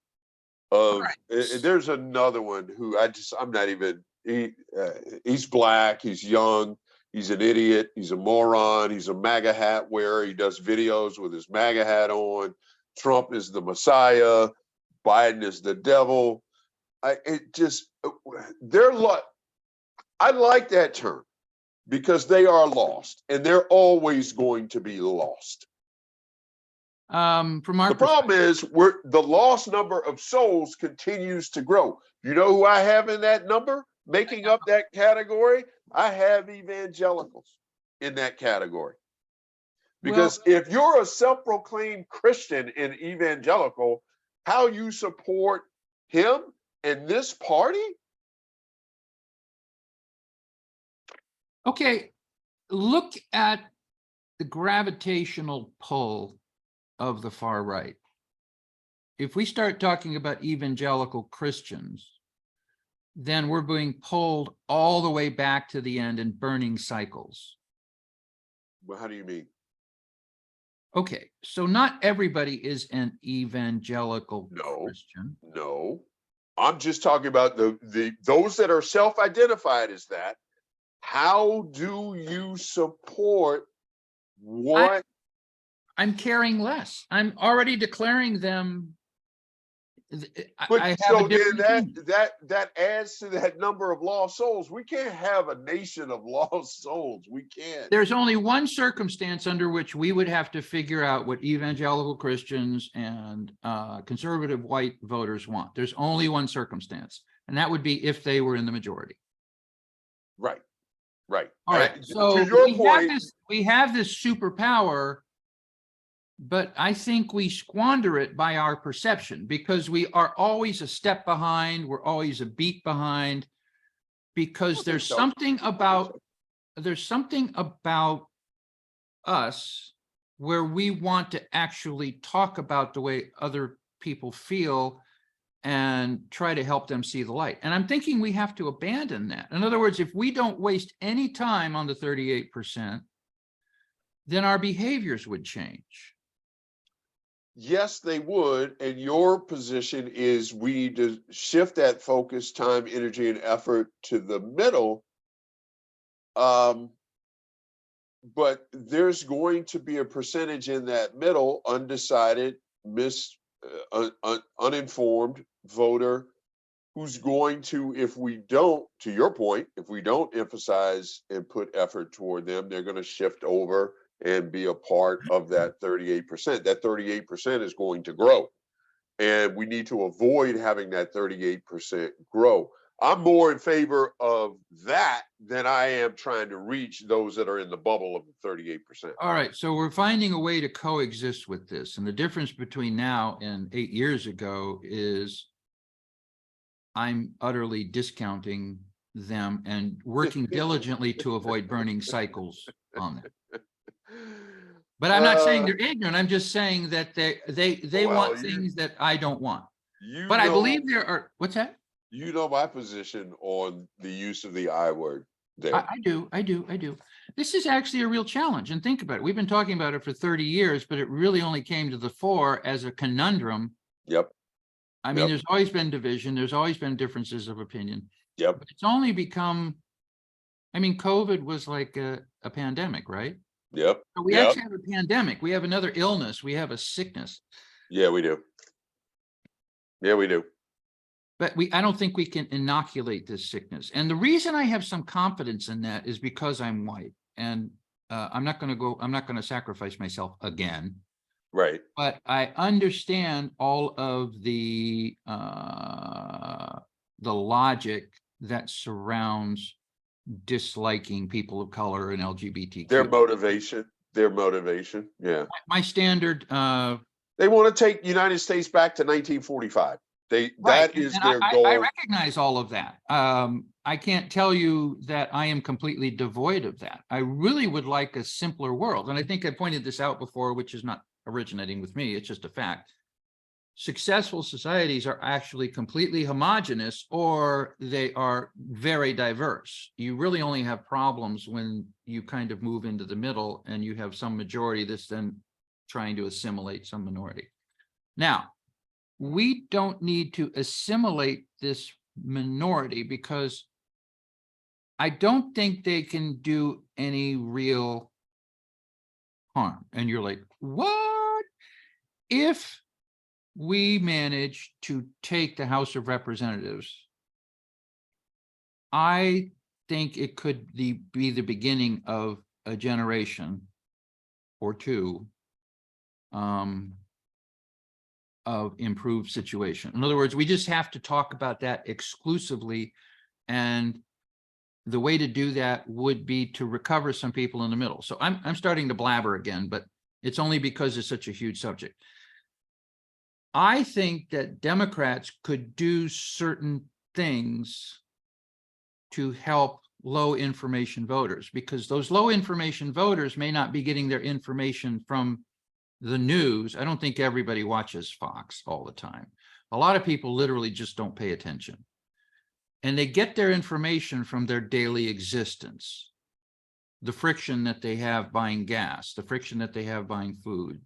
of Right. there's another one who I'm not even he's black, he's young, he's an idiot, he's a moron, he's a MAGA hat wearer, he does videos with his MAGA hat on. Trump is the Messiah, Biden is the devil. They're I like that term because they are lost and they're always going to be lost. From our The problem is the lost number of souls continues to grow. You know who I have in that number making up that category? I have evangelicals in that category. Because if you're a self-proclaimed Christian and evangelical, how you support him and this party? Okay, look at the gravitational pull of the far right. If we start talking about evangelical Christians, then we're being pulled all the way back to the end in burning cycles. Well, how do you mean? Okay, so not everybody is an evangelical No, Christian. no. I'm just talking about the those that are self-identified as that. How do you support what? I'm caring less. I'm already declaring them. But I have a so then different opinion. that adds to that number of lost souls. We can't have a nation of lost souls. We can't. There's only one circumstance under which we would have to figure out what evangelical Christians and conservative white voters want. There's only one circumstance, and that would be if they were in the majority. Right, right. All right. To So your point, we have this superpower, but I think we squander it by our perception because we are always a step behind. We're always a beat behind because there's so. something about us where we want to actually talk about the way other people feel and try to help them see the light. And I'm thinking we have to abandon that. In other words, if we don't waste any time on the 38%, then our behaviors would change. Yes, they would. And your position is we need to shift that focus, time, energy, and effort to the middle. But there's going to be a percentage in that middle, undecided, uninformed voter who's going to, if we don't, to your point, if we don't emphasize and put effort toward them, they're going to shift over and be a part of that 38%. That 38% is going to grow. And we need to avoid having that 38% grow. I'm more in favor of that than I am trying to reach those that are in the bubble of the 38%. All right, so we're finding a way to coexist with this. And the difference between now and 8 years ago is I'm utterly discounting them and working diligently to avoid burning cycles on them. But I'm not saying they're ignorant. I'm just saying that they want things that I don't want. But I believe there are, what's that? You know my position on the use of the I word there. I do. This is actually a real challenge. And think about it. We've been talking about it for 30 years, but it really only came to the fore as a conundrum. Yep. I mean, there's always been division. There's always been differences of opinion. Yep. But it's only become, I mean, COVID was like a pandemic, right? Yep. So we actually have a pandemic. We have another illness. We have a sickness. Yeah, we do. Yeah, we do. But I don't think we can inoculate this sickness. And the reason I have some confidence in that is because I'm white. And I'm not going to sacrifice myself again. Right. But I understand all of the logic that surrounds disliking people of color and LGBTQ. Their motivation. Yeah. My standard. They want to take the United States back to 1945. That is their goal. I recognize all of that. I can't tell you that I am completely devoid of that. I really would like a simpler world. And I think I pointed this out before, which is not originating with me. It's just a fact. Successful societies are actually completely homogenous, or they are very diverse. You really only have problems when you kind of move into the middle and you have some majority that's then trying to assimilate some minority. Now, we don't need to assimilate this minority because I don't think they can do any real harm. And you're like, what? If we manage to take the House of Representatives, I think it could be the beginning of a generation or two of improved situation. In other words, we just have to talk about that exclusively. And the way to do that would be to recover some people in the middle. So I'm starting to blabber again, but it's only because it's such a huge subject. I think that Democrats could do certain things to help low information voters, because those low information voters may not be getting their information from the news. I don't think everybody watches Fox all the time. A lot of people literally just don't pay attention. And they get their information from their daily existence. The friction that they have buying gas, the friction that they have buying food,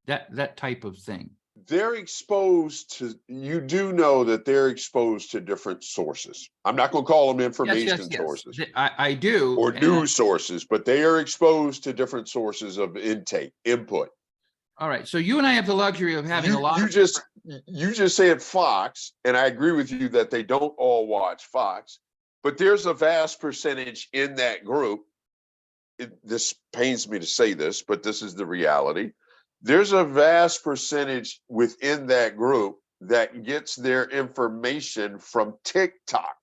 that type of thing. They're exposed to, you do know that they're exposed to different sources. I'm not going to call them information sources I do. or news sources, but they are exposed to different sources of intake, input. All right. So you and I have the luxury of having a lot You of just said Fox, and I agree with you that they don't all watch Fox, but there's a vast percentage in that group. This pains me to say this, but this is the reality. There's a vast percentage within that group that gets their information from TikTok.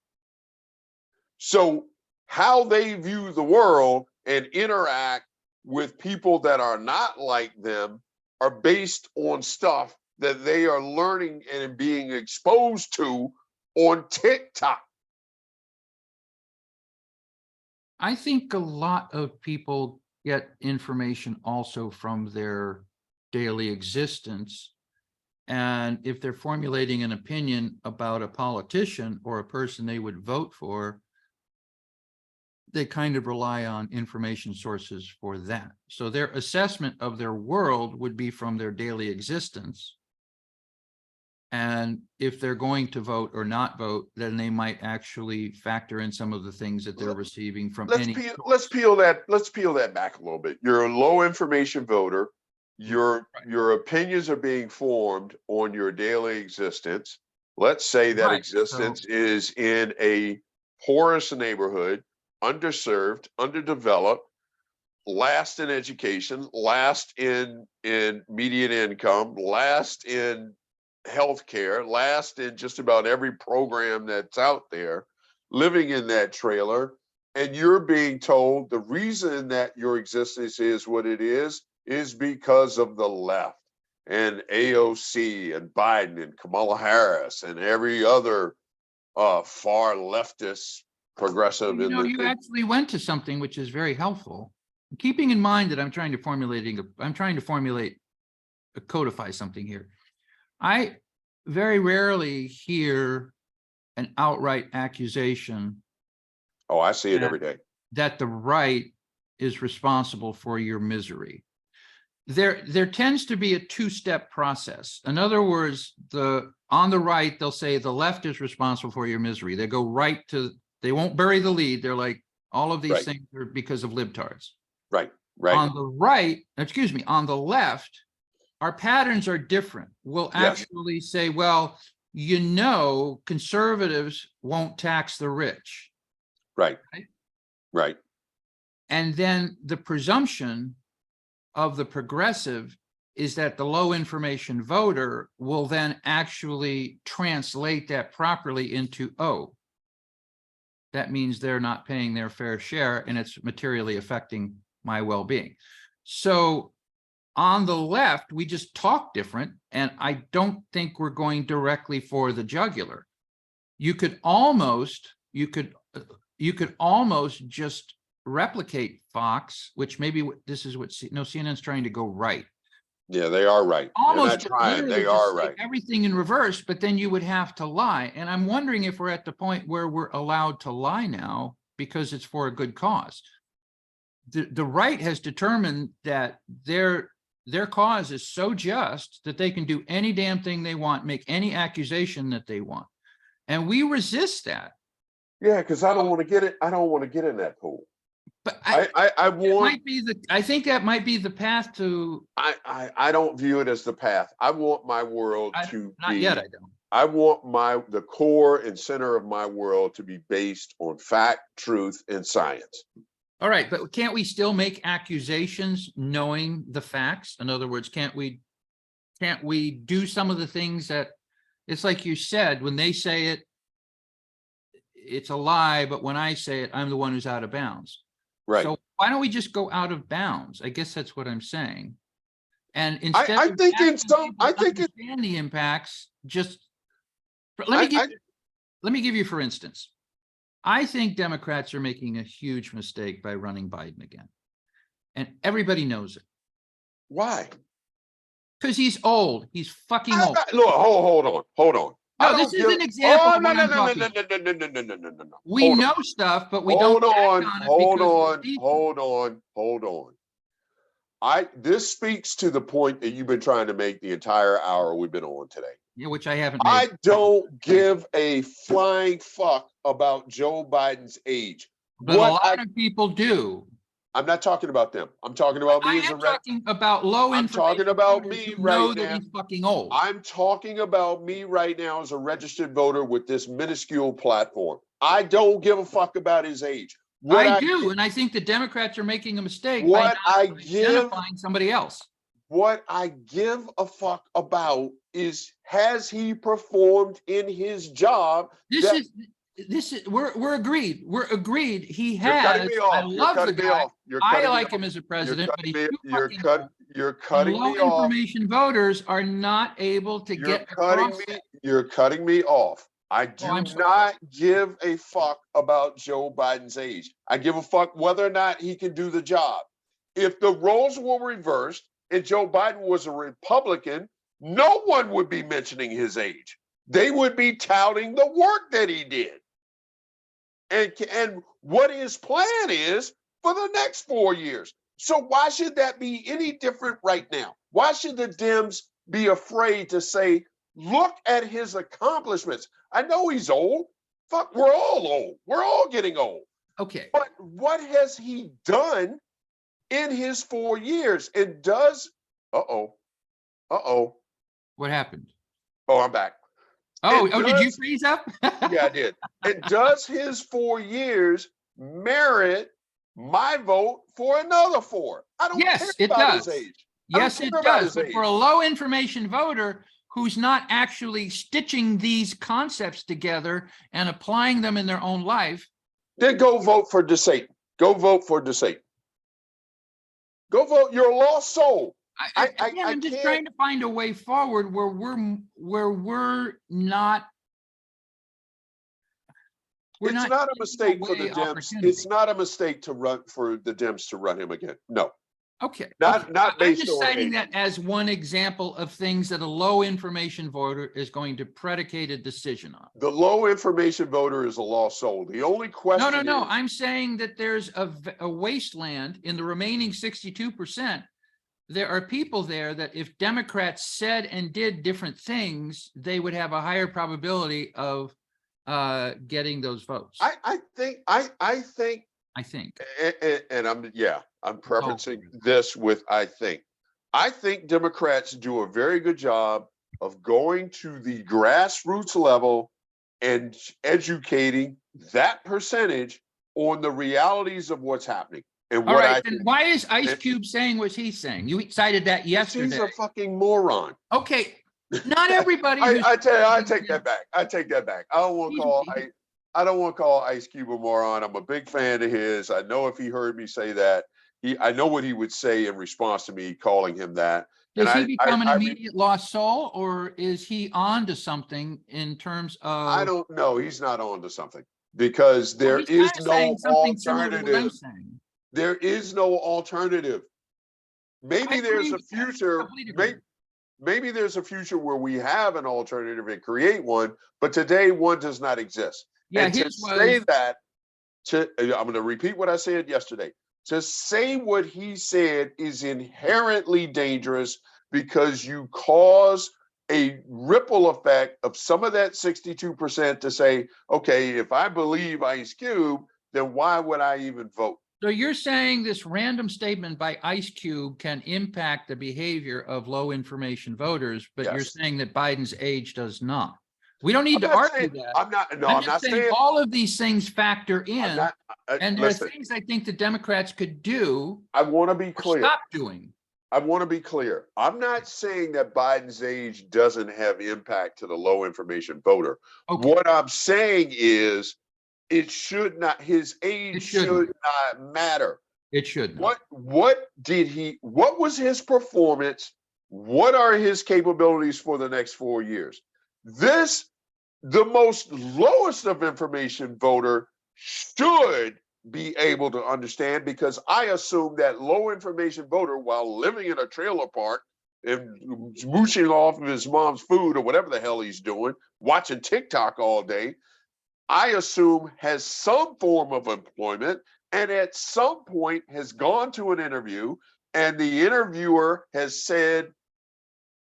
So how they view the world and interact with people that are not like them are based on stuff that they are learning and being exposed to on TikTok. I think a lot of people get information also from their daily existence. And if they're formulating an opinion about a politician or a person they would vote for, they kind of rely on information sources for that. So their assessment of their world would be from their daily existence. And if they're going to vote or not vote, then they might actually factor in some of the things that they're receiving from let's peel that back a little bit. You're a low information voter. Your opinions are being formed on your daily existence. Let's say that existence is in a poorest neighborhood, underserved, underdeveloped, last in education, last in median income, last in healthcare, last in just about every program that's out there, living in that trailer, and you're being told the reason that your existence is what it is because of the left and AOC and Biden and Kamala Harris and every other far leftist progressive. You actually went to something which is very helpful. Keeping in mind that I'm trying to codify something here. I very rarely hear an outright accusation. Oh, I see it every day. That the right is responsible for your misery. There tends to be a two-step process. In other words, on the right, they'll say the left is responsible for your misery. They go right to, they won't bury the lead. They're like, all of these things are because of libtards. Right. On the right, on the left, our patterns are different. We'll actually say, well, conservatives won't tax the rich. Right. And then the presumption of the progressive is that the low information voter will then actually translate that properly into, oh, that means they're not paying their fair share and it's materially affecting my well-being. So on the left, we just talk different, and I don't think we're going directly for the jugular. You could almost just replicate Fox, which maybe this is what CNN's trying to go right. Yeah, they are right. Almost they're not trying. They are right. Everything in reverse, but then you would have to lie. And I'm wondering if we're at the point where we're allowed to lie now because it's for a good cause. The right has determined that their cause is so just that they can do any damn thing they want, make any accusation that they want. And we resist that. Yeah, because I don't want to get it. I don't want to get in that pool. But I think that might be the path to. I don't view it as the path. I want my world to not be. Yet, I don't. I want the core and center of my world to be based on fact, truth, and science. All right, but can't we still make accusations knowing the facts? In other words, can't we do some of the things that, it's like you said, when they say it, it's a lie, but when I say it, I'm the one who's out of bounds. Right. So why don't we just go out of bounds? I guess that's what I'm saying. And instead I of think in asking some, people I to think it, understand the impacts, just I, let me give you, for instance, I think Democrats are making a huge mistake by running Biden again. And everybody knows it why? because he's old. He's fucking I'm old. not, look, hold on. I No, this don't is give, an example oh, of no, what no, I'm no, no, talking no, about. no, no, no, no, no, no, no, no. We Hold on, know stuff, but we don't hold act on, on it hold because we on, need to. hold on, hold on. This speaks to the point that you've been trying to make the entire hour we've been on today. Yeah, which I haven't made. I don't give a flying fuck about Joe Biden's age. But a lot of people do. I'm not talking about them. I'm talking But about me I as am talking about low I'm talking information about voters me who right know that now. he's fucking old. I'm talking about me right now as a registered voter with this minuscule platform. I don't give a fuck about his age. I do, and I think the Democrats are making a mistake by What I not give identifying somebody else. what I give a fuck about is, has he performed in his job? This is we're agreed. We're agreed. He You're cutting has. me I off. You're love the cutting me guy. off. You're I cutting me like off. him as a You're president, but cutting he's me. too fucking old. You're And cutting low me off. information voters are not able to You're get cutting across that. me. You're cutting me off. I Oh, do I'm so sorry. not give a fuck about Joe Biden's age. I give a fuck whether or not he can do the job. If the roles were reversed and Joe Biden was a Republican, no one would be mentioning his age. They would be touting the work that he did and what his plan is for the next 4 years. So why should that be any different right now? Why should the Dems be afraid to say, look at his accomplishments? I know he's old. Fuck, we're all old. We're all getting old. Okay. But what has he done in his 4 years? And does, uh-oh. What happened? Oh, I'm back. Did you freeze up? Yeah, I did. And does his 4 years merit my vote for another 4? I don't care Yes, it about his does. age. Yes, I don't it care about does. his But age. for a low information voter who's not actually stitching these concepts together and applying them in their own life, Then go vote for DeSatan. Go vote for DeSatan. Go vote. You're a lost soul. I'm just trying to find a way forward where we're not. It's not a mistake for the Dems. It's not a mistake to run for the Dems to run him again. No. Okay. Not I'm based just on citing age. that as one example of things that a low information voter is going to predicate a decision on. The low information voter is a lost soul. The only question No. is, I'm saying that there's a wasteland in the remaining 62%. There are people there that if Democrats said and did different things, they would have a higher probability of getting those votes. I think, and I'm preferencing this with I think Democrats do a very good job of going to the grassroots level and educating that percentage on the realities of what's happening. And All what right, then why is Ice Cube saying what he's saying? You cited that yesterday. He's a fucking moron. Okay, not everybody. I take that back. I take that back. I don't want to call Ice Cube a moron. I'm a big fan of his. I know if he heard me say that, I know what he would say in response to me calling him that. Does he become an immediate lost soul, or is he on to something in terms of? I don't know. He's not on to something because there is no alternative. There is no alternative. Maybe there's a future. Maybe there's a future where we have an alternative and create one, but today one does not exist. Yeah, and to say that, I'm going to repeat what I said yesterday. To say what he said is inherently dangerous because you cause a ripple effect of some of that 62% to say, okay, if I believe Ice Cube, then why would I even vote? So you're saying this random statement by Ice Cube can impact the behavior of low information voters, but you're saying that Biden's age does not. We don't need to argue that. I'm not saying all of these things factor in, and there are listen, things I think the Democrats could do. I want to be clear. Stop doing. I want to be clear. I'm not saying that Biden's age doesn't have impact to the low information voter. Okay. What I'm saying is it should not, his age should not matter. It should. What was his performance What are his capabilities for the next 4 years? This, the most lowest of information voter should be able to understand, because I assume that low information voter, while living in a trailer park and mooching off of his mom's food or whatever the hell he's doing, watching TikTok all day, I assume has some form of employment and at some point has gone to an interview and the interviewer has said,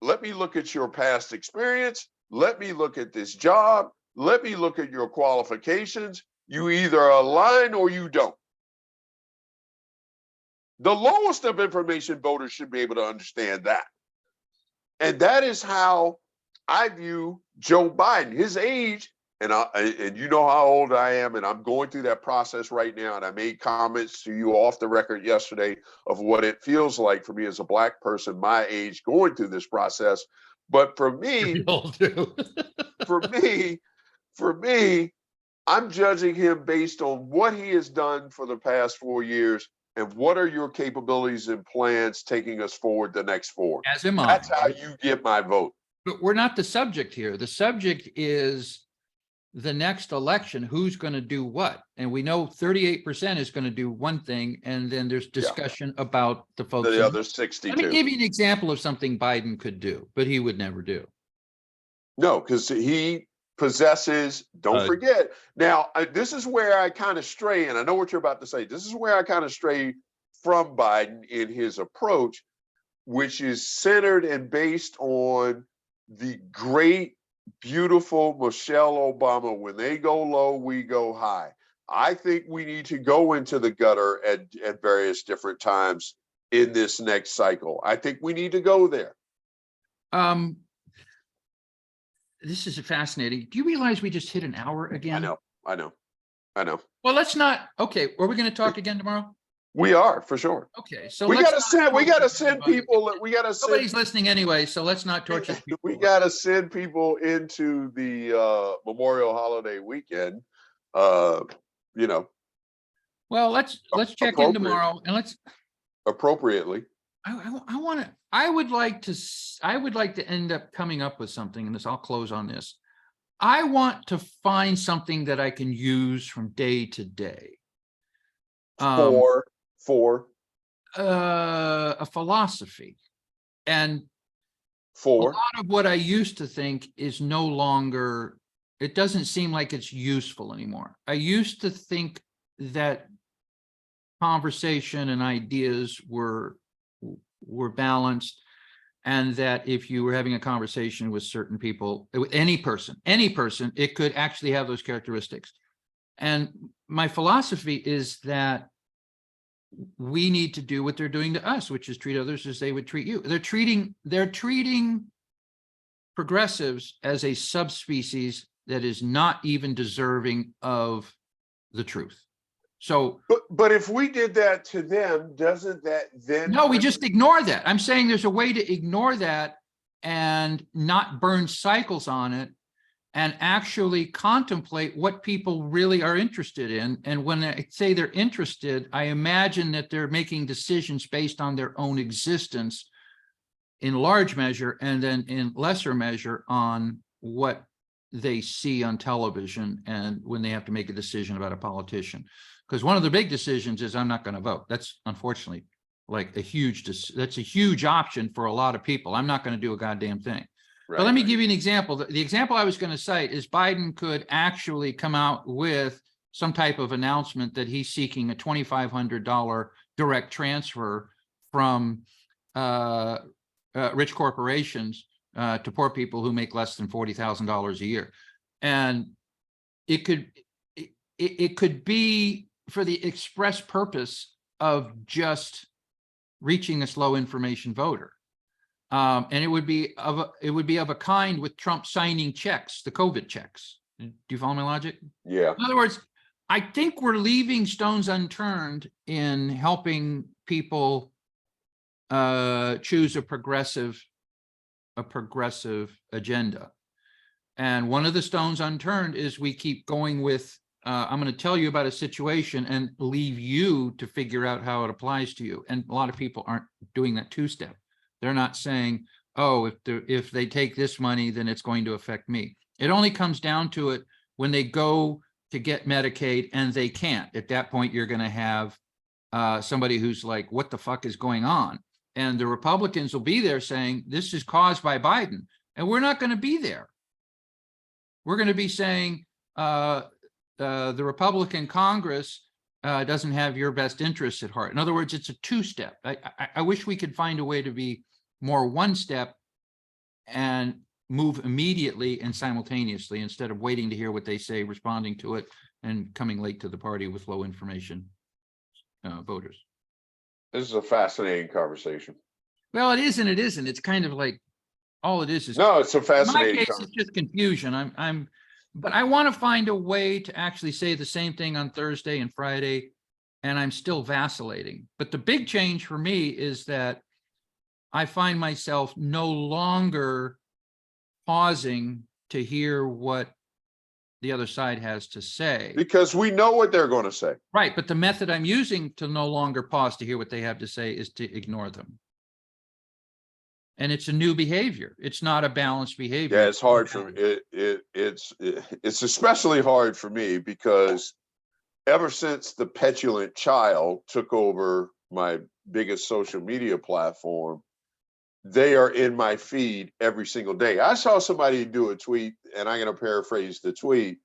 let me look at your past experience. Let me look at this job. Let me look at your qualifications. You either align or you don't. The lowest of information voters should be able to understand that. And that is how I view Joe Biden. His age, and you know how old I am, and I'm going through that process right now. And I made comments to you off the record yesterday of what it feels like for me as a Black person my age going through this process. But for me, We all do. for me, I'm judging him based on what he has done for the past 4 years and what are your capabilities and plans taking us forward the next 4. As am I. That's how you get my vote. But we're not the subject here. The subject is the next election, who's going to do what? And we know 38% is going to do one thing, and then there's discussion about the folks. The other 62. Let me give you an example of something Biden could do, but he would never do. No, because he possesses, don't forget. Now, this is where I kind of stray, and I know what you're about to say. This is where I kind of stray from Biden in his approach, which is centered and based on the great, beautiful Michelle Obama. When they go low, we go high. I think we need to go into the gutter at various different times in this next cycle. I think we need to go there. This is fascinating. Do you realize we just hit an hour again? I know. Well, let's not. Okay, are we going to talk again tomorrow? We are, for sure. Okay, so we gotta send people. Nobody's listening anyway, so let's not torture people. We gotta send people into the Memorial holiday weekend. You know. Well, let's check in tomorrow and let's appropriately. I would like to end up coming up with something, and this, I'll close on this. I want to find something that I can use from day to day. For a philosophy, and a lot of what I used to think is no longer, it doesn't seem like it's useful anymore. I used to think that conversation and ideas were balanced, and that if you were having a conversation with certain people, with any person, it could actually have those characteristics. And my philosophy is that we need to do what they're doing to us, which is treat others as they would treat you. They're treating progressives as a subspecies that is not even deserving of the truth. So, but if we did that to them, doesn't that then? No, we just ignore that. I'm saying there's a way to ignore that and not burn cycles on it, and actually contemplate what people really are interested in. And when I say they're interested, I imagine that they're making decisions based on their own existence in large measure, and then in lesser measure on what they see on television and when they have to make a decision about a politician. Because one of the big decisions is I'm not going to vote. That's unfortunately like a huge option for a lot of people. I'm not going to do a goddamn thing. Right, but let me give you an example. The example I was going to cite is Biden could actually come out with some type of announcement that he's seeking a $2,500 direct transfer from rich corporations to poor people who make less than $40,000 a year. And it could be for the express purpose of just reaching this low information voter. And it would be of a kind with Trump signing checks, the COVID checks. Do you follow my logic? Yeah. In other words, I think we're leaving stones unturned in helping people choose a progressive agenda. And one of the stones unturned is we keep going with, I'm going to tell you about a situation and leave you to figure out how it applies to you. And a lot of people aren't doing that two-step. They're not saying, oh, if they take this money, then it's going to affect me. It only comes down to it when they go to get Medicaid and they can't. At that point, you're going to have somebody who's like, what the fuck is going on? And the Republicans will be there saying, this is caused by Biden. And we're not going to be there. We're going to be saying the Republican Congress doesn't have your best interests at heart. In other words, it's a two-step. I wish we could find a way to be more one-step and move immediately and simultaneously instead of waiting to hear what they say, responding to it, and coming late to the party with low information voters. This is a fascinating conversation. Well, it is and it isn't. It's kind of like all it is. No, it's a In my fascinating case, conversation. it's just confusion. But I want to find a way to actually say the same thing on Thursday and Friday, and I'm still vacillating. But the big change for me is that I find myself no longer pausing to hear what the other side has to say. Because we know what they're going to say. Right, but the method I'm using to no longer pause to hear what they have to say is to ignore them. And it's a new behavior. It's not a balanced behavior. Yeah, it's hard for me. It's especially hard for me because ever since the petulant child took over my biggest social media platform, they are in my feed every single day. I saw somebody do a tweet, and I'm going to paraphrase the tweet.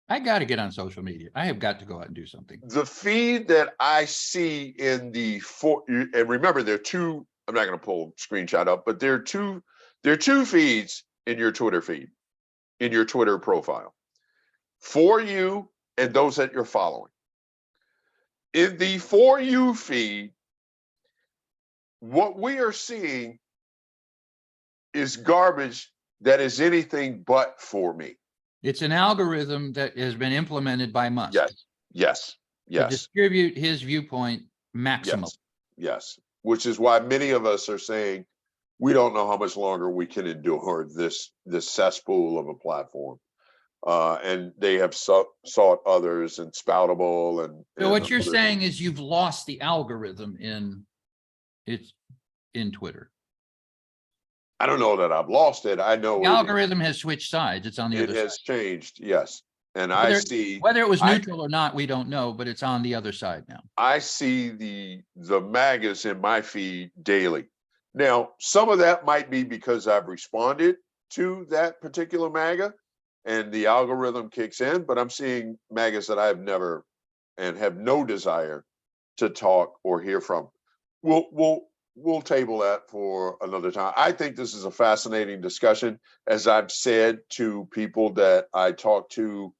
I got to get on social media. I have got to go out and do something. The feed that I see in and remember, there are two. I'm not going to pull a screenshot up, but there are two feeds in your Twitter feed, in your Twitter profile, for you and those that you're following. In the for you feed, what we are seeing is garbage that is anything but for me. It's an algorithm that has been implemented by Musk. Yes. To distribute his viewpoint maximally. Yes. Which is why many of us are saying we don't know how much longer we can endure this cesspool of a platform. And they have sought others, and Spoutable and so what you're saying is you've lost the algorithm in Twitter. I don't know that I've lost it. I know the algorithm has switched sides. It's on the other side. It has changed, yes. And I see whether it was neutral or not, we don't know, but it's on the other side now. I see the MAGAs in my feed daily. Now, some of that might be because I've responded to that particular MAGA and the algorithm kicks in, but I'm seeing MAGAs that I've never and have no desire to talk or hear from. We'll table that for another time. I think this is a fascinating discussion. As I've said to people that I talk to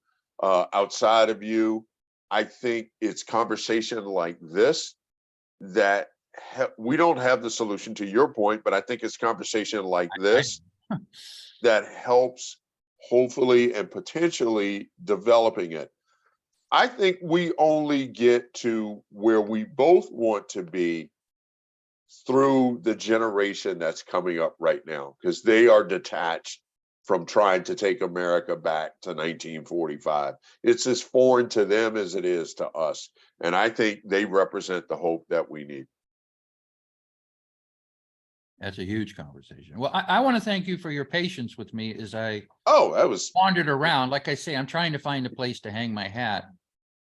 outside of you, I think it's conversation like this that we don't have the solution to your point, but I think it's conversation like this that helps hopefully and potentially developing it. I think we only get to where we both want to be through the generation that's coming up right now, because they are detached from trying to take America back to 1945. It's as foreign to them as it is to us. And I think they represent the hope that we need. That's a huge conversation. Well, I want to thank you for your patience with me as I was wandered around. Like I say, I'm trying to find a place to hang my hat.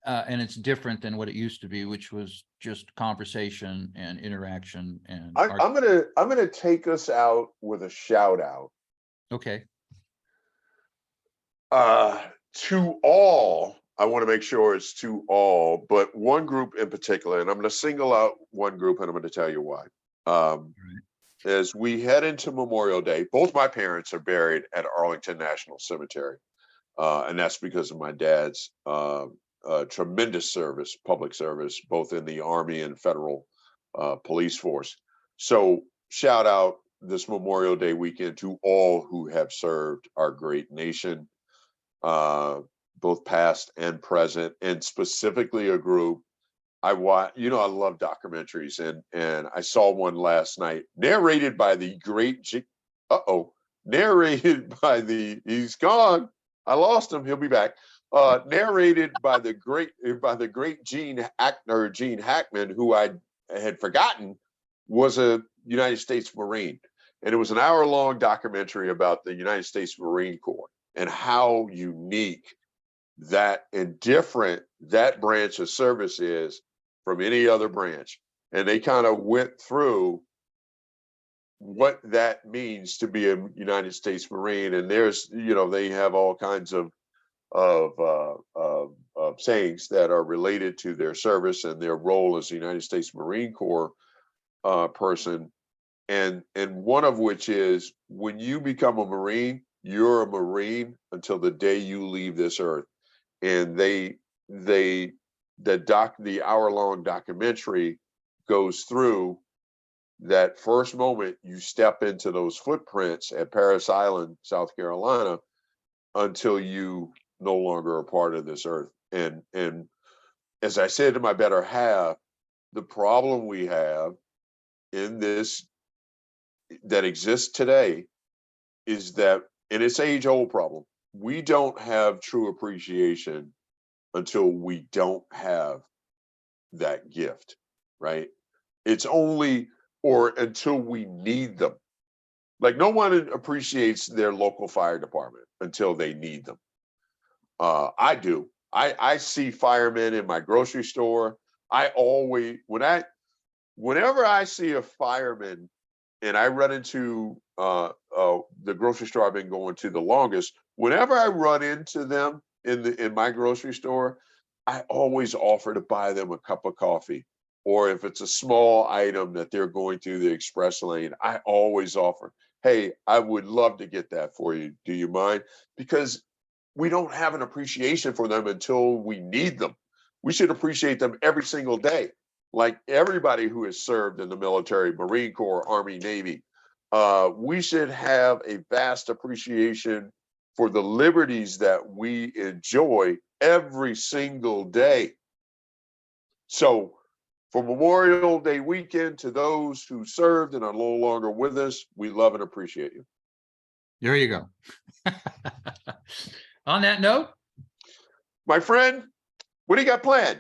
And it's different than what it used to be, which was just conversation and interaction. And I'm gonna take us out with a shout out. Okay. To all, I want to make sure it's to all, but one group in particular, and I'm going to single out one group, and I'm going to tell you why. As we head into Memorial Day, both my parents are buried at Arlington National Cemetery, and that's because of my dad's tremendous service, public service, both in the Army and federal police force. So shout out this Memorial Day weekend to all who have served our great nation, both past and present, and specifically a group I love documentaries, and I saw one last night narrated by the great he's gone. I lost him. He'll be back. Narrated by the great Gene Hackman, who I had forgotten was a United States Marine, and it was an hour-long documentary about the United States Marine Corps and how unique that and different that branch of service is from any other branch. And they kind of went through what that means to be a United States Marine. And there's, they have all kinds of sayings that are related to their service and their role as a United States Marine Corps person. And one of which is, when you become a Marine, you're a Marine until the day you leave this earth. And the hour-long documentary goes through that first moment you step into those footprints at Parris Island, South Carolina, until you no longer are part of this earth. And as I said to my better half, the problem we have in this that exists today is that, and it's age-old problem, we don't have true appreciation until we don't have that gift, right? It's only, or until we need them. Like, no one appreciates their local fire department until they need them. I do. I see firemen in my grocery store. Whenever I see a fireman and I run into the grocery store I've been going to the longest, whenever I run into them in my grocery store, I always offer to buy them a cup of coffee. Or if it's a small item that they're going through the express lane, I always offer, hey, I would love to get that for you. Do you mind? Because we don't have an appreciation for them until we need them. We should appreciate them every single day. Like everybody who has served in the military, Marine Corps, Army, Navy, we should have a vast appreciation for the liberties that we enjoy every single day. So for Memorial Day weekend, to those who served and are no longer with us, we love and appreciate you. There you go. On that note, my friend, what do you got planned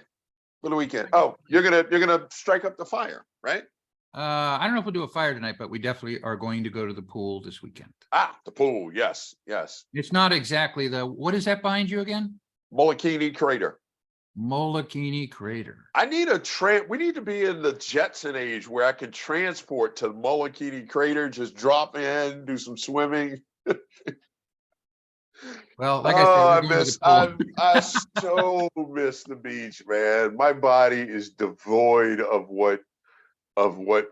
for the weekend? Oh, you're gonna strike up the fire, right? I don't know if we'll do a fire tonight, but we definitely are going to go to the pool this weekend. The pool, yes. It's not exactly what is that behind you again? Molokini Crater. Molokini Crater. I need we need to be in the Jetson age where I can transport to Molokini Crater, just drop in, do some swimming. Well, like I said, I so miss the beach, man. My body is devoid of what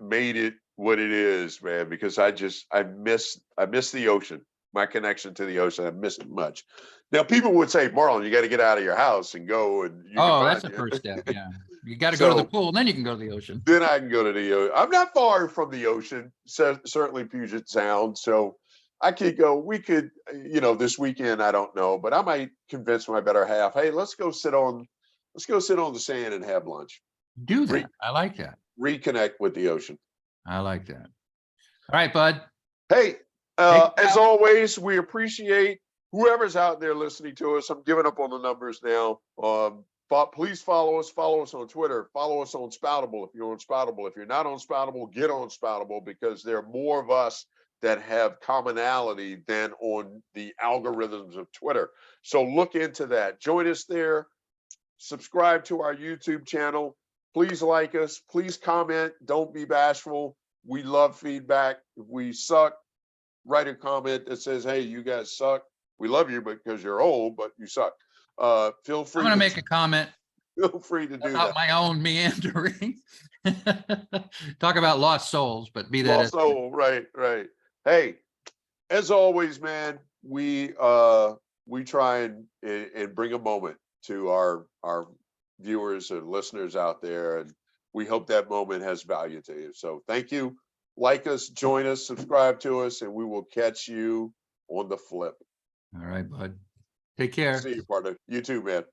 made it what it is, man, because I miss the ocean, my connection to the ocean. I miss it much. Now, people would say, Marlon, you got to get out of your house and go. And that's the first step. Yeah. You got to go to the pool, and then you can go to the ocean. Then I can go to the ocean. I'm not far from the ocean, certainly Puget Sound. So I could go, we could, this weekend, I don't know, but I might convince my better half, hey, let's go sit on the sand and have lunch. Do that. I like that. Reconnect with the ocean. I like that. All right, bud. Hey, as always, we appreciate whoever's out there listening to us. I'm giving up on the numbers now. But please follow us on Twitter, follow us on Spoutable if you're on Spoutable. If you're not on Spoutable, get on Spoutable, because there are more of us that have commonality than on the algorithms of Twitter. So look into that. Join us there. Subscribe to our YouTube channel. Please like us. Please comment. Don't be bashful. We love feedback. If we suck, write a comment that says, hey, you guys suck. We love you because you're old, but you suck. Feel free. I'm going to make a comment. Feel free to do that. My own meandering. Talk about lost souls, but be that. Lost soul, right. Hey, as always, man, we try and bring a moment to our viewers and listeners out there, and we hope that moment has value to you. So thank you. Like us, join us, subscribe to us, and we will catch you on the flip. All right, bud. Take care. See you, partner. You too, man.